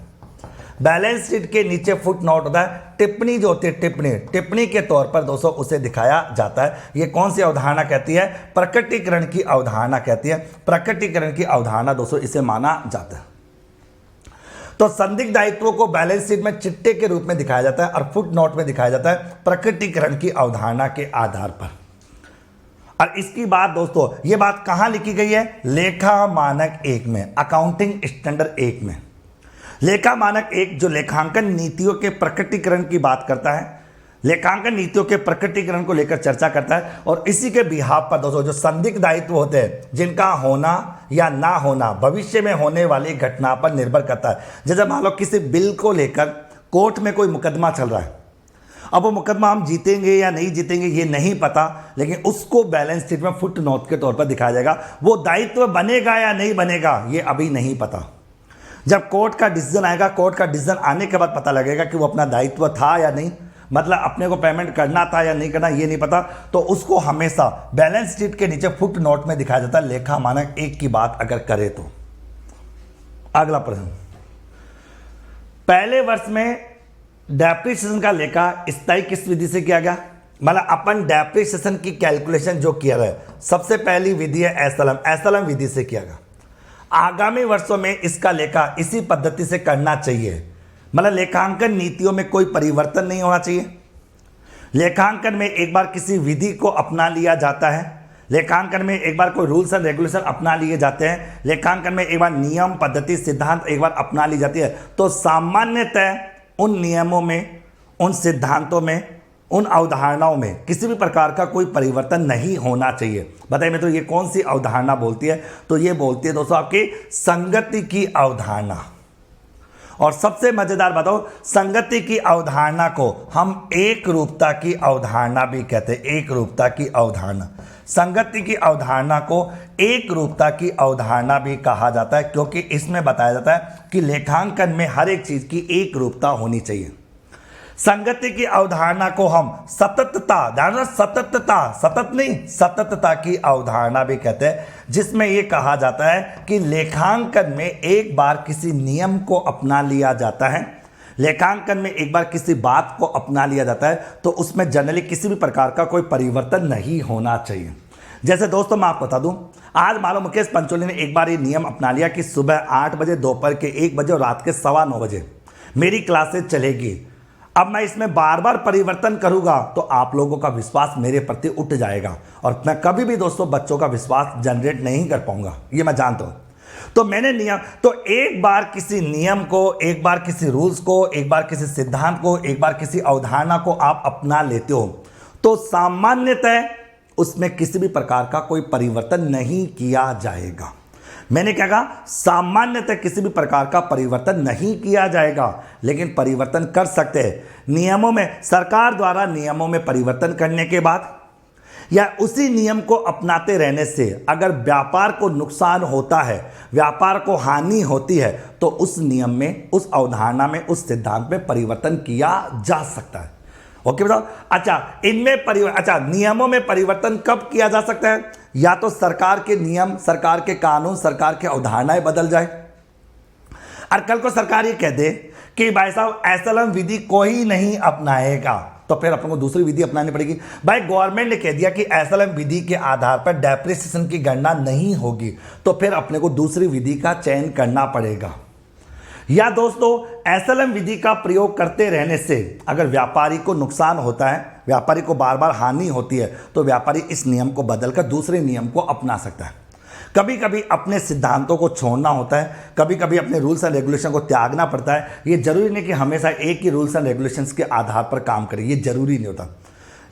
A: बैलेंस शीट के नीचे फुट नोट होता है, टिप्पणी जो होती है, टिप्पणी के तौर पर दोस्तों उसे दिखाया जाता है। ये कौन सी अवधारणा कहती है? प्रकटीकरण की अवधारणा कहती है। प्रकटीकरण की अवधारणा दोस्तों इसे माना जाता है। तो संदिग्ध दायित्वों को बैलेंस शीट में चिट्टे के रूप में दिखाया जाता है और फुट नोट में दिखाया जाता है प्रकटीकरण की अवधारणा के आधार पर। और इसकी बात दोस्तों, ये बात कहां लिखी गई है? लेखा मानक 1 में, अकाउंटिंग स्टैंडर्ड 1 में। लेखा मानक 1 जो लेखांकन नीतियों के प्रकटीकरण की बात करता है, लेखांकन नीतियों के प्रकटीकरण को लेकर चर्चा करता है। और इसी के बिहाफ पर दोस्तों जो संदिग्ध दायित्व होते हैं जिनका होना या ना होना भविष्य में होने वाली घटना पर निर्भर करता है। जैसे मान लो किसी बिल को लेकर कोर्ट में कोई मुकदमा चल रहा है, अब वो मुकदमा हम जीतेंगे या नहीं जीतेंगे ये नहीं पता, लेकिन उसको बैलेंस शीट में फुट नोट के तौर पर दिखाया जाएगा। वो दायित्व बनेगा या नहीं बनेगा ये अभी नहीं पता। जब कोर्ट का डिसीजन आएगा, कोर्ट का डिसीजन आने के बाद पता लगेगा कि वो अपना दायित्व था या नहीं, मतलब अपने को पेमेंट करना था या नहीं करना ये नहीं पता। तो उसको हमेशा बैलेंस शीट के नीचे फुट नोट में दिखाया जाता है, लेखा मानक 1 की बात अगर करें तो। अगला प्रश्न, पहले वर्ष में डेप्रिसिएशन का लेखा स्थायी किस विधि से किया गया? मतलब अपन डेप्रिसिएशन की कैलकुलेशन जो किया गया, सबसे पहली विधि है एसएलएम विधि से किया गया। आगामी वर्षों में इसका लेखा इसी पद्धति से करना चाहिए। मतलब लेखांकन नीतियों में कोई परिवर्तन नहीं होना चाहिए। लेखांकन में एक बार किसी विधि को अपना लिया जाता है, लेखांकन में एक बार कोई रूल्स एंड रेगुलेशन अपना लिए जाते हैं, लेखांकन में एक बार नियम पद्धति सिद्धांत एक बार अपना ली जाती है, तो सामान्यतः उन नियमों में, उन सिद्धांतों में, उन अवधारणाओं में किसी भी प्रकार का कोई परिवर्तन नहीं होना चाहिए। बताइए मित्रों ये कौन सी अवधारणा बोलती है? तो ये बोलती है दोस्तों आपकी संगति की अवधारणा। और सबसे मजेदार बताओ, संगति की अवधारणा को हम एक रूपता की अवधारणा भी कहते हैं। एक रूपता की अवधारणा, संगति की अवधारणा को एक रूपता की अवधारणा भी कहा जाता है, क्योंकि इसमें बताया जाता है कि लेखांकन में हर एक चीज की एक रूपता होनी चाहिए। संगति की अवधारणा को हम सततता, ध्यान रखना सततता, सतत नहीं सततता की अवधारणा भी कहते हैं, जिसमें यह कहा जाता है कि लेखांकन में एक बार किसी नियम को अपना लिया जाता है, लेखांकन में एक बार किसी बात को अपना लिया जाता है, तो उसमें जनरली किसी भी प्रकार का कोई परिवर्तन नहीं होना चाहिए। जैसे दोस्तों मैं आपको बता दूं, आज मान लो मुकेश पंचोली ने एक बार ये नियम अपना लिया कि सुबह 8 बजे, दोपहर के 1 बजे और रात के 9:15 बजे मेरी क्लासेज चलेगी। अब मैं इसमें बार बार परिवर्तन करूंगा तो आप लोगों का विश्वास मेरे प्रति उठ जाएगा, और मैं कभी भी दोस्तों बच्चों का विश्वास जनरेट नहीं कर पाऊंगा, ये मैं जानता हूं। तो मैंने नियम, तो एक बार किसी नियम को, एक बार किसी रूल्स को, एक बार किसी सिद्धांत को, एक बार किसी अवधारणा को आप अपना लेते हो तो सामान्यतः उसमें किसी भी प्रकार का कोई परिवर्तन नहीं किया जाएगा। मैंने क्या कहा? सामान्यतः किसी भी प्रकार का परिवर्तन नहीं किया जाएगा, लेकिन परिवर्तन कर सकते हैं नियमों में। सरकार द्वारा नियमों में परिवर्तन करने के बाद या उसी नियम को अपनाते रहने से अगर व्यापार को नुकसान होता है, व्यापार को हानि होती है, तो उस नियम में, उस अवधारणा में, उस सिद्धांत में परिवर्तन किया जा सकता है। ओके बताओ। अच्छा नियमों में परिवर्तन कब किया जा सकता है? या तो सरकार के नियम, सरकार के कानून, सरकार के अवधारणाएं बदल जाए, और कल को सरकार ये कह दे कि भाई साहब एसएलएम विधि कोई नहीं अपनाएगा, तो फिर अपन को दूसरी विधि अपनानी पड़ेगी। भाई गवर्नमेंट ने कह दिया कि एसएलएम विधि के आधार पर डेप्रिसिएशन की गणना नहीं होगी, तो फिर अपने को दूसरी विधि का चयन करना पड़ेगा। या दोस्तों एसएलएम विधि का प्रयोग करते रहने से अगर व्यापारी को नुकसान होता है, व्यापारी को बार बार हानि होती है, तो व्यापारी इस नियम को बदलकर दूसरे नियम को अपना सकता है। कभी कभी अपने सिद्धांतों को छोड़ना होता है, कभी कभी अपने रूल्स एंड रेगुलेशन को त्यागना पड़ता है। ये जरूरी नहीं कि हमेशा एक ही रूल्स एंड रेगुलेशंस के आधार पर काम करे, ये जरूरी नहीं होता।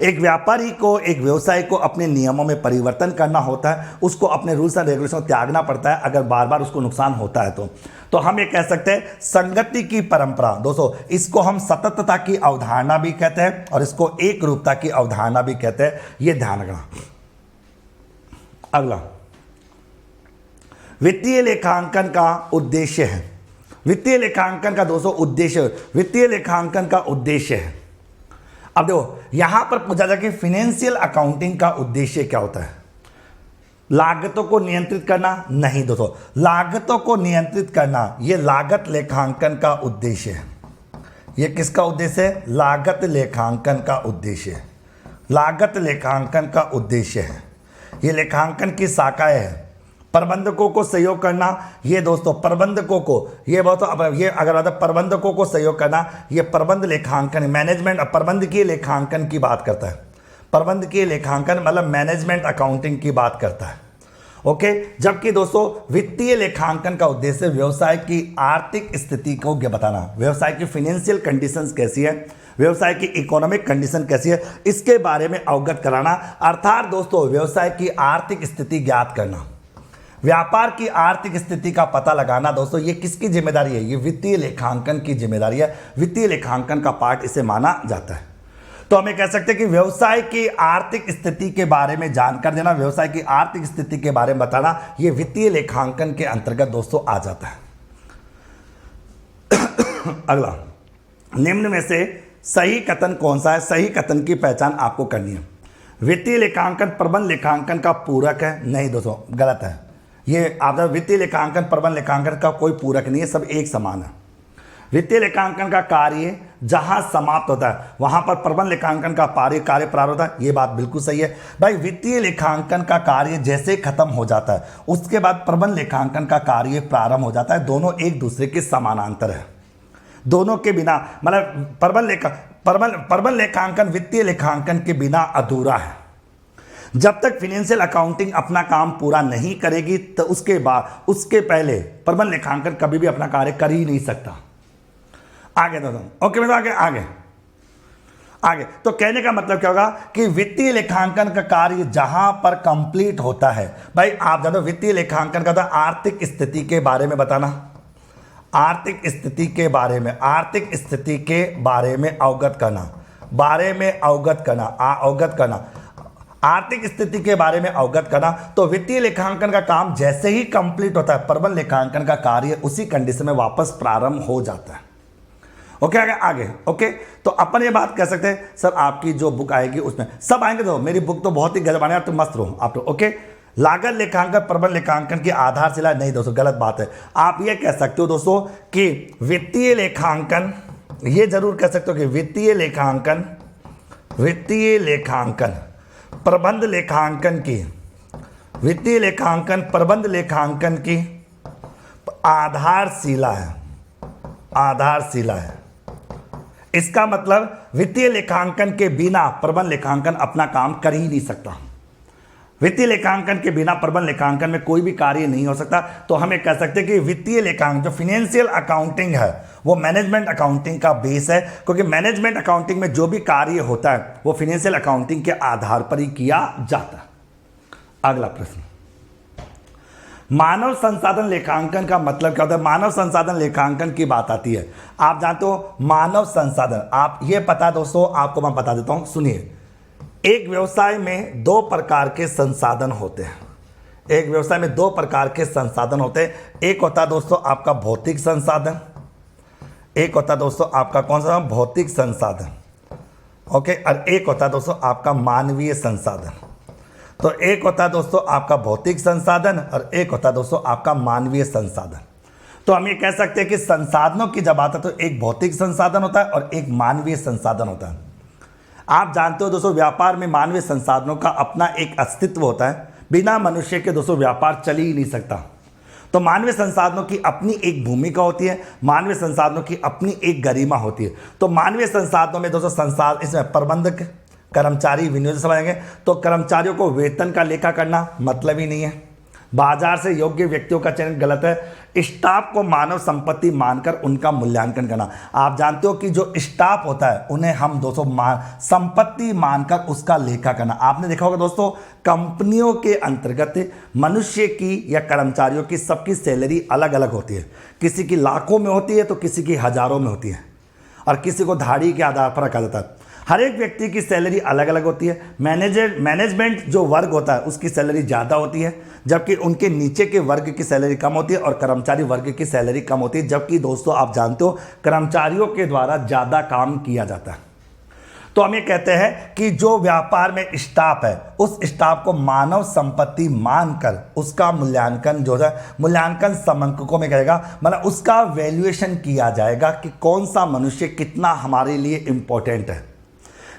A: एक व्यापारी को, एक व्यवसाय को अपने नियमों में परिवर्तन करना होता है, उसको अपने रूल्स एंड रेगुलेशन को त्यागना पड़ता है अगर बार बार उसको नुकसान होता है तो हम ये कह सकते हैं संगति की परंपरा। दोस्तों इसको हम सततता की अवधारणा भी कहते हैं और इसको एक रूपता की अवधारणा भी कहते हैं, ये ध्यान रखना। अगला वित्तीय लेखांकन का उद्देश्य है। वित्तीय लेखांकन का दोस्तों उद्देश्य, वित्तीय लेखांकन का उद्देश्य है। अब देखो यहां पर पूछा जाए कि फाइनेंशियल अकाउंटिंग का उद्देश्य क्या होता है? लागतों को नियंत्रित करना? नहीं दोस्तों, लागतों को नियंत्रित करना ये लागत लेखांकन का उद्देश्य है। ये किसका उद्देश्य है? लागत लेखांकन का उद्देश्य है। लागत लेखांकन का उद्देश्य है। ये लेखांकन की शाखाएं हैं। प्रबंधकों को सहयोग करना, ये दोस्तों प्रबंधकों को, ये बहुत अब ये अगर आता प्रबंधकों को सहयोग करना, ये प्रबंध लेखांकन मैनेजमेंट प्रबंधकीय लेखांकन की बात करता है। प्रबंधकीय लेखांकन मतलब मैनेजमेंट अकाउंटिंग की बात करता है। ओके, जबकि दोस्तों वित्तीय लेखांकन का उद्देश्य व्यवसाय की आर्थिक स्थिति को बताना, व्यवसाय की फाइनेंशियल कंडीशंस कैसी है, व्यवसाय की इकोनॉमिक कंडीशन कैसी है, इसके बारे में अवगत कराना। अर्थात दोस्तों व्यवसाय की आर्थिक स्थिति ज्ञात करना, व्यापार की आर्थिक स्थिति का पता लगाना दोस्तों ये किसकी जिम्मेदारी है, ये वित्तीय लेखांकन की जिम्मेदारी है। वित्तीय लेखांकन का पार्ट इसे माना जाता है। तो हमें कह सकते हैं कि व्यवसाय की आर्थिक स्थिति के बारे में जानकारी देना, व्यवसाय की आर्थिक स्थिति के बारे में बताना, ये वित्तीय लेखांकन के अंतर्गत दोस्तों आ जाता है। अगला, निम्न में से सही कथन कौन सा है? सही कथन की पहचान आपको करनी है। वित्तीय लेखांकन प्रबंध लेखांकन का पूरक है? नहीं दोस्तों, गलत है। ये आप वित्तीय लेखांकन प्रबंध लेखांकन का कोई पूरक नहीं है, सब एक समान है। वित्तीय लेखांकन का कार्य जहां समाप्त होता है वहां पर प्रबंध लेखांकन का कार्य प्रारंभ होता है। ये बात बिल्कुल सही है भाई। वित्तीय लेखांकन का कार्य जैसे खत्म हो जाता है उसके बाद प्रबंध लेखांकन का कार्य प्रारंभ हो जाता है। दोनों एक दूसरे के समानांतर है, दोनों के बिना मतलब प्रबंध लेखांकन वित्तीय लेखांकन के बिना अधूरा है। जब तक फाइनेंशियल अकाउंटिंग अपना काम पूरा नहीं करेगी तो उसके पहले प्रबंध लेखांकन कभी भी अपना कार्य कर ही नहीं सकता। आगे दोस्तों, ओके मेरे आगे तो कहने का मतलब क्या होगा कि वित्तीय लेखांकन का कार्य जहां पर कंप्लीट होता है, भाई आप जानते हो वित्तीय लेखांकन का आर्थिक स्थिति के बारे में बताना, आर्थिक स्थिति के बारे में अवगत करना, आर्थिक स्थिति के बारे में अवगत करना। तो वित्तीय लेखांकन का काम जैसे ही कंप्लीट होता है प्रबंध लेखांकन का कार्य उसी कंडीशन में वापस प्रारंभ हो जाता है। ओके, आगे ओके, तो अपन ये बात कह सकते हैं सर आपकी जो बुक आएगी उसमें सब आएंगे। तो मेरी बुक तो बहुत ही गजब आने, तो मस्त रहो आप। तो ओके, लागत लेखांकन प्रबंध लेखांकन की आधारशिला नहीं दोस्तों, गलत बात है। आप ये कह सकते हो दोस्तों कि वित्तीय लेखांकन, ये जरूर कह सकते हो कि वित्तीय लेखांकन प्रबंध लेखांकन की, वित्तीय लेखांकन प्रबंध लेखांकन की आधारशिला है। इसका मतलब वित्तीय लेखांकन के बिना प्रबंध लेखांकन अपना काम कर ही नहीं सकता। वित्तीय लेखांकन के बिना प्रबंध लेखांकन में कोई भी कार्य नहीं हो सकता। तो हमें कह सकते हैं कि वित्तीय लेखांकन जो फाइनेंशियल अकाउंटिंग है वो मैनेजमेंट अकाउंटिंग का बेस है, क्योंकि मैनेजमेंट अकाउंटिंग में जो भी कार्य होता है वो फाइनेंशियल अकाउंटिंग के आधार पर ही किया जाता है। अगला प्रश्न, मानव संसाधन लेखांकन का मतलब क्या होता है? मानव संसाधन लेखांकन की बात आती है, आप जानते हो मानव संसाधन, आप ये पता दोस्तों, आपको मैं बता देता हूं, सुनिए। एक व्यवसाय में दो प्रकार के संसाधन होते हैं। एक व्यवसाय में दो प्रकार के संसाधन होते हैं। एक होता है दोस्तों आपका भौतिक संसाधन, एक होता है दोस्तों आपका कौन सा? भौतिक संसाधन। ओके, और एक होता है दोस्तों आपका मानवीय संसाधन। तो एक होता है दोस्तों आपका भौतिक संसाधन और एक होता है दोस्तों आपका मानवीय संसाधन। तो हम ये कह सकते हैं कि संसाधनों की जब आता है तो एक भौतिक संसाधन होता है और एक मानवीय संसाधन होता है। आप जानते हो दोस्तों व्यापार में मानवीय संसाधनों का अपना एक अस्तित्व होता है, बिना मनुष्य के दोस्तों व्यापार चल ही नहीं सकता। तो मानवीय संसाधनों की अपनी एक भूमिका होती है, मानवीय संसाधनों की अपनी एक गरिमा होती है। तो मानवीय संसाधनों में दोस्तों इसमें प्रबंधक, कर्मचारी, विनियोजन समझेंगे। तो कर्मचारियों को वेतन का लेखा करना मतलब ही नहीं है। बाजार से योग्य व्यक्तियों का चयन गलत है। स्टाफ को मानव संपत्ति मानकर उनका मूल्यांकन करना, आप जानते हो कि जो स्टाफ होता है उन्हें हम दोस्तों संपत्ति मानकर उसका लेखा करना। आपने देखा होगा दोस्तों कंपनियों के अंतर्गत मनुष्य की या कर्मचारियों की सबकी सैलरी अलग अलग होती है। किसी की लाखों में होती है तो किसी की हजारों में होती है और किसी को धाड़ी के आधार पर रखा जाता है। हर एक व्यक्ति की सैलरी अलग अलग होती है। मैनेजमेंट जो वर्ग होता है उसकी सैलरी ज़्यादा होती है, जबकि उनके नीचे के वर्ग की सैलरी कम होती है और कर्मचारी वर्ग की सैलरी कम होती है। जबकि दोस्तों आप जानते हो कर्मचारियों के द्वारा ज़्यादा काम किया जाता है। तो हम ये कहते हैं कि जो व्यापार में स्टाफ है उस स्टाफ को मानव संपत्ति मानकर उसका मूल्यांकन जो है मूल्यांकन समंककों में करेगा, मतलब उसका वैल्यूएशन किया जाएगा कि कौन सा मनुष्य कितना हमारे लिए इंपॉर्टेंट है।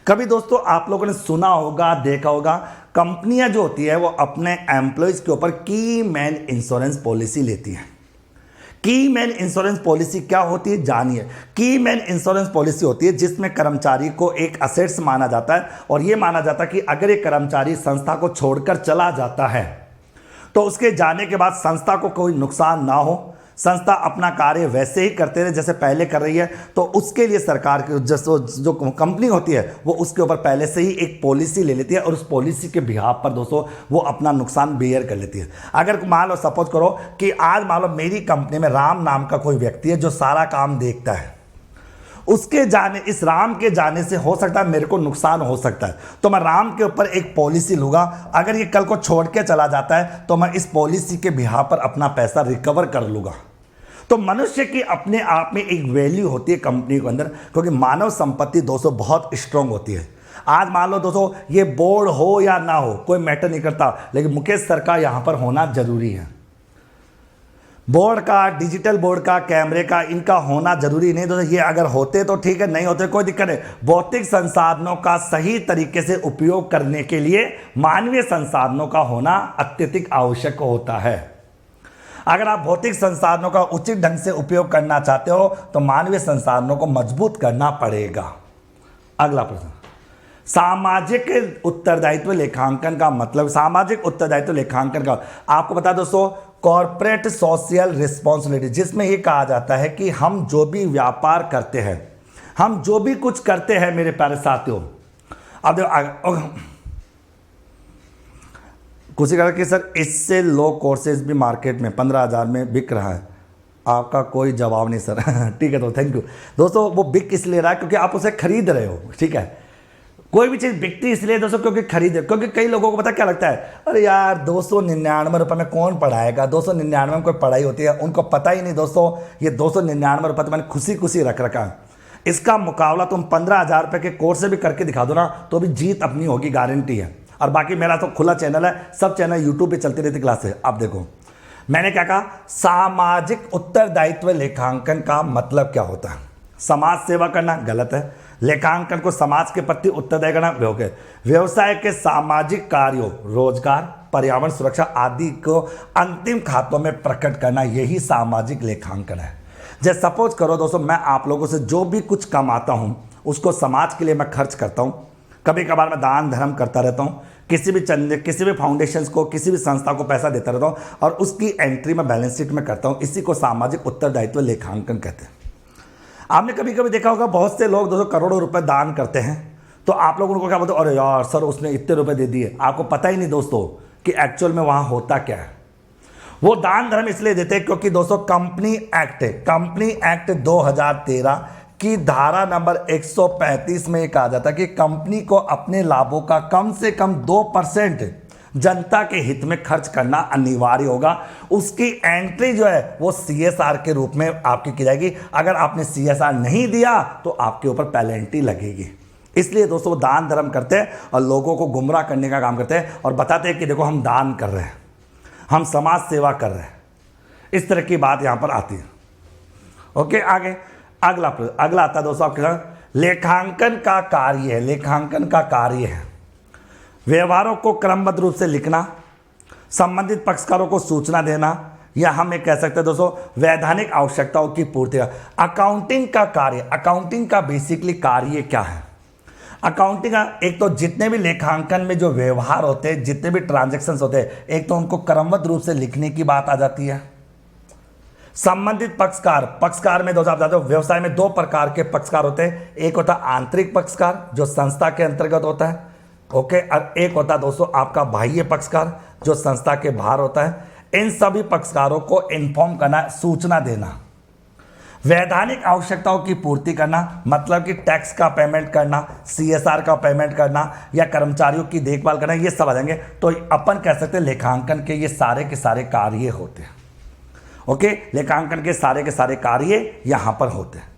A: कभी दोस्तों आप लोगों ने सुना होगा, देखा होगा, कंपनियां जो होती है वो अपने एम्प्लॉयज के ऊपर की मैन इंश्योरेंस पॉलिसी लेती है। की मैन इंश्योरेंस पॉलिसी क्या होती है जानिए। की मैन इंश्योरेंस पॉलिसी होती है जिसमें कर्मचारी को एक असेट्स माना जाता है और यह माना जाता है कि अगर एक कर्मचारी संस्था को छोड़कर चला जाता है तो उसके जाने के बाद संस्था को कोई नुकसान ना हो, संस्था अपना कार्य वैसे ही करते रहे जैसे पहले कर रही है, तो उसके लिए सरकार की जो कंपनी होती है वो उसके ऊपर पहले से ही एक पॉलिसी ले लेती है और उस पॉलिसी के बिहाफ पर दोस्तों वो अपना नुकसान बेयर कर लेती है। अगर मान लो सपोज करो कि आज मान लो मेरी कंपनी में राम नाम का कोई व्यक्ति है जो सारा काम देखता है, उसके जाने, इस राम के जाने से हो सकता है मेरे को नुकसान हो सकता है, तो मैं राम के ऊपर एक पॉलिसी लूंगा। अगर ये कल को छोड़ के चला जाता है तो मैं इस पॉलिसी के बिहाफ पर अपना पैसा रिकवर कर लूंगा। तो मनुष्य की अपने आप में एक वैल्यू होती है कंपनी के अंदर, क्योंकि मानव संपत्ति दोस्तों बहुत स्ट्रांग होती है। आज मान लो दोस्तों ये बोर्ड हो या ना हो कोई मैटर नहीं करता, लेकिन मुकेश सर का यहां पर होना जरूरी है। बोर्ड का, डिजिटल बोर्ड का, कैमरे का, इनका होना जरूरी नहीं दोस्तों। ये अगर होते तो ठीक है, नहीं होते कोई दिक्कत नहीं। भौतिक संसाधनों का सही तरीके से उपयोग करने के लिए मानवीय संसाधनों का होना अत्यधिक आवश्यक होता है। अगर आप भौतिक संसाधनों का उचित ढंग से उपयोग करना चाहते हो तो मानवीय संसाधनों को मजबूत करना पड़ेगा। अगला प्रश्न, सामाजिक उत्तरदायित्व लेखांकन का मतलब। सामाजिक उत्तरदायित्व लेखांकन का आपको बता दोस्तों कॉर्पोरेट सोशल रिस्पॉन्सिबिलिटी, जिसमें यह कहा जाता है कि हम जो भी व्यापार करते हैं, हम जो भी कुछ करते हैं मेरे प्यारे साथियों, अब देखो कुछ कहा कि सर इससे लो कोर्सेज भी मार्केट में 15,000 में बिक रहा है। आपका कोई जवाब नहीं सर। ठीक है, तो थैंक यू दोस्तों। वो बिक इसलिए रहा है क्योंकि आप उसे खरीद रहे हो। ठीक है, कोई भी चीज़ बिकती इसलिए दोस्तों क्योंकि खरीदे, क्योंकि कई लोगों को पता क्या लगता है, अरे यार 299 रुपये में कौन पढ़ाएगा, 299 में कोई पढ़ाई होती है, उनको पता ही नहीं दोस्तों ये 299 रुपये तो मैंने खुशी खुशी रख रखा है। इसका मुकाबला तुम 15,000 रुपये के कोर्स से भी करके दिखा दो ना तो भी जीत अपनी होगी, गारंटी है। और बाकी मेरा तो खुला चैनल है, सब चैनल यूट्यूब पे चलती रहती क्लास है। आप देखो मैंने क्या कहा, सामाजिक उत्तरदायित्व लेखांकन का मतलब क्या होता है। समाज सेवा करना गलत है, लेखांकन को समाज के प्रति उत्तरदायी करना योग्य है। व्यवसाय के सामाजिक कार्यों, रोजगार, पर्यावरण सुरक्षा आदि को अंतिम खातों में प्रकट करना, यही सामाजिक लेखांकन है। जैसे सपोज करो दोस्तों मैं आप लोगों से जो भी कुछ कमाता हूं उसको समाज के लिए मैं खर्च करता हूं, कभी कभार मैं दान धर्म करता रहता हूं, किसी भी चंदे, किसी भी फाउंडेशंस को, किसी भी संस्था को पैसा देता रहता हूं और उसकी एंट्री मैं बैलेंस शीट में करता हूं। इसी को सामाजिक उत्तरदायित्व लेखांकन कहते हैं। आपने कभी कभी देखा होगा बहुत से लोग दोस्तों करोड़ों रुपए दान करते हैं, तो आप लोग उनको क्या बोलते हो, अरे यार सर उसने इतने रुपए दे दिए। आपको पता ही नहीं दोस्तों कि एक्चुअल में वहां होता क्या है। वो दान धर्म इसलिए देते हैं क्योंकि दोस्तों कंपनी एक्ट 2013 की धारा नंबर 135 में कहा जाता है कि कंपनी को अपने लाभों का कम से कम 2% जनता के हित में खर्च करना अनिवार्य होगा। उसकी एंट्री जो है वो CSR के रूप में आपकी की जाएगी। अगर आपने CSR नहीं दिया तो आपके ऊपर पेनल्टी लगेगी। इसलिए दोस्तों दान धर्म करते हैं और लोगों को गुमराह करने का काम करते हैं और बताते हैं कि देखो हम दान कर रहे हैं, हम समाज सेवा कर रहे हैं। इस तरह की बात यहां पर आती है। ओके, आगे अगला आता है दोस्तों आपके साथ लेखांकन का कार्य है। लेखांकन का कार्य है व्यवहारों को क्रमबद्ध रूप से लिखना, संबंधित पक्षकारों को सूचना देना, या हम ये कह सकते हैं दोस्तों वैधानिक आवश्यकताओं की पूर्ति। अकाउंटिंग का कार्य, अकाउंटिंग का बेसिकली कार्य क्या है। अकाउंटिंग का एक तो जितने भी लेखांकन में जो व्यवहार होते हैं, जितने भी ट्रांजैक्शंस होते हैं, एक तो उनको क्रमबद्ध रूप से लिखने की बात आ जाती है। संबंधित पक्षकार में दोस्तों आप जानते हो व्यवसाय में 2 प्रकार के पक्षकार होते हैं। एक होता है आंतरिक पक्षकार जो संस्था के अंतर्गत होता है, ओके, और एक होता है दोस्तों आपका बाह्य पक्षकार जो संस्था के बाहर होता है। इन सभी पक्षकारों को इन्फॉर्म करना, सूचना देना, वैधानिक आवश्यकताओं की पूर्ति करना, मतलब कि टैक्स का पेमेंट करना, CSR का पेमेंट करना या कर्मचारियों की देखभाल करना, ये सब आ जाएंगे। तो अपन कह सकते हैं लेखांकन के ये सारे के सारे कार्य होते हैं। ओके, लेखांकन के सारे कार्य यहां पर होते हैं।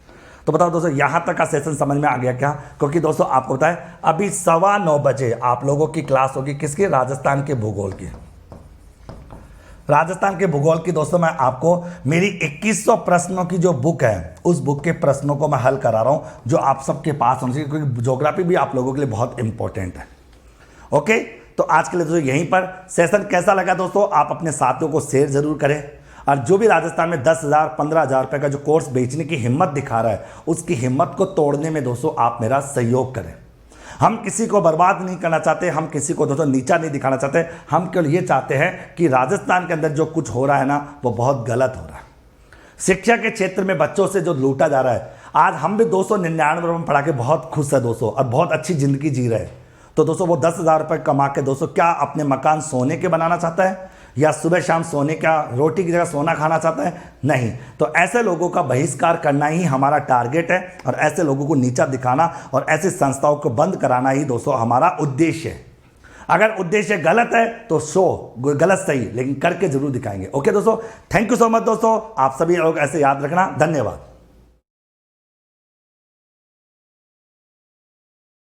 A: तो बताओ दोस्तों यहां तक का सेशन समझ में आ गया क्या? क्योंकि दोस्तों आपको बताएं अभी 9:15 बजे आप लोगों की क्लास होगी किसकी, राजस्थान के भूगोल की। राजस्थान के भूगोल की दोस्तों मैं आपको मेरी 2100 प्रश्नों की जो बुक है उस बुक के प्रश्नों को मैं हल करा रहा हूं जो आप सबके पास होने चाहिए, क्योंकि ज्योग्राफी भी आप लोगों के लिए बहुत इंपॉर्टेंट है। ओके, तो आज के लिए दोस्तों यहीं पर सेशन कैसा लगा दोस्तों, आप अपने साथियों को शेयर जरूर करें। और जो भी राजस्थान में 10,000 15,000 रुपये का जो कोर्स बेचने की हिम्मत दिखा रहा है, उसकी हिम्मत को तोड़ने में दोस्तों आप मेरा सहयोग करें। हम किसी को बर्बाद नहीं करना चाहते, हम किसी को दोस्तों नीचा नहीं दिखाना चाहते, हम केवल ये चाहते हैं कि राजस्थान के अंदर जो कुछ हो रहा है ना, वो बहुत गलत हो रहा है। शिक्षा के क्षेत्र में बच्चों से जो लूटा जा रहा है, आज हम भी 299 रुपये पढ़ा के बहुत खुश है दोस्तों, और बहुत अच्छी ज़िंदगी जी रहे हैं। तो दोस्तों वो 10,000 रुपये कमा के दोस्तों क्या अपने मकान सोने के बनाना चाहता है, या सुबह शाम सोने का रोटी की जगह सोना खाना चाहता है? नहीं। तो ऐसे लोगों का बहिष्कार करना ही हमारा टारगेट है, और ऐसे लोगों को नीचा दिखाना और ऐसी संस्थाओं को बंद कराना ही दोस्तों हमारा उद्देश्य है। अगर उद्देश्य गलत है तो गलत सही, लेकिन करके जरूर दिखाएंगे। ओके दोस्तों, थैंक यू सो मच दोस्तों, आप सभी लोग ऐसे याद रखना। धन्यवाद।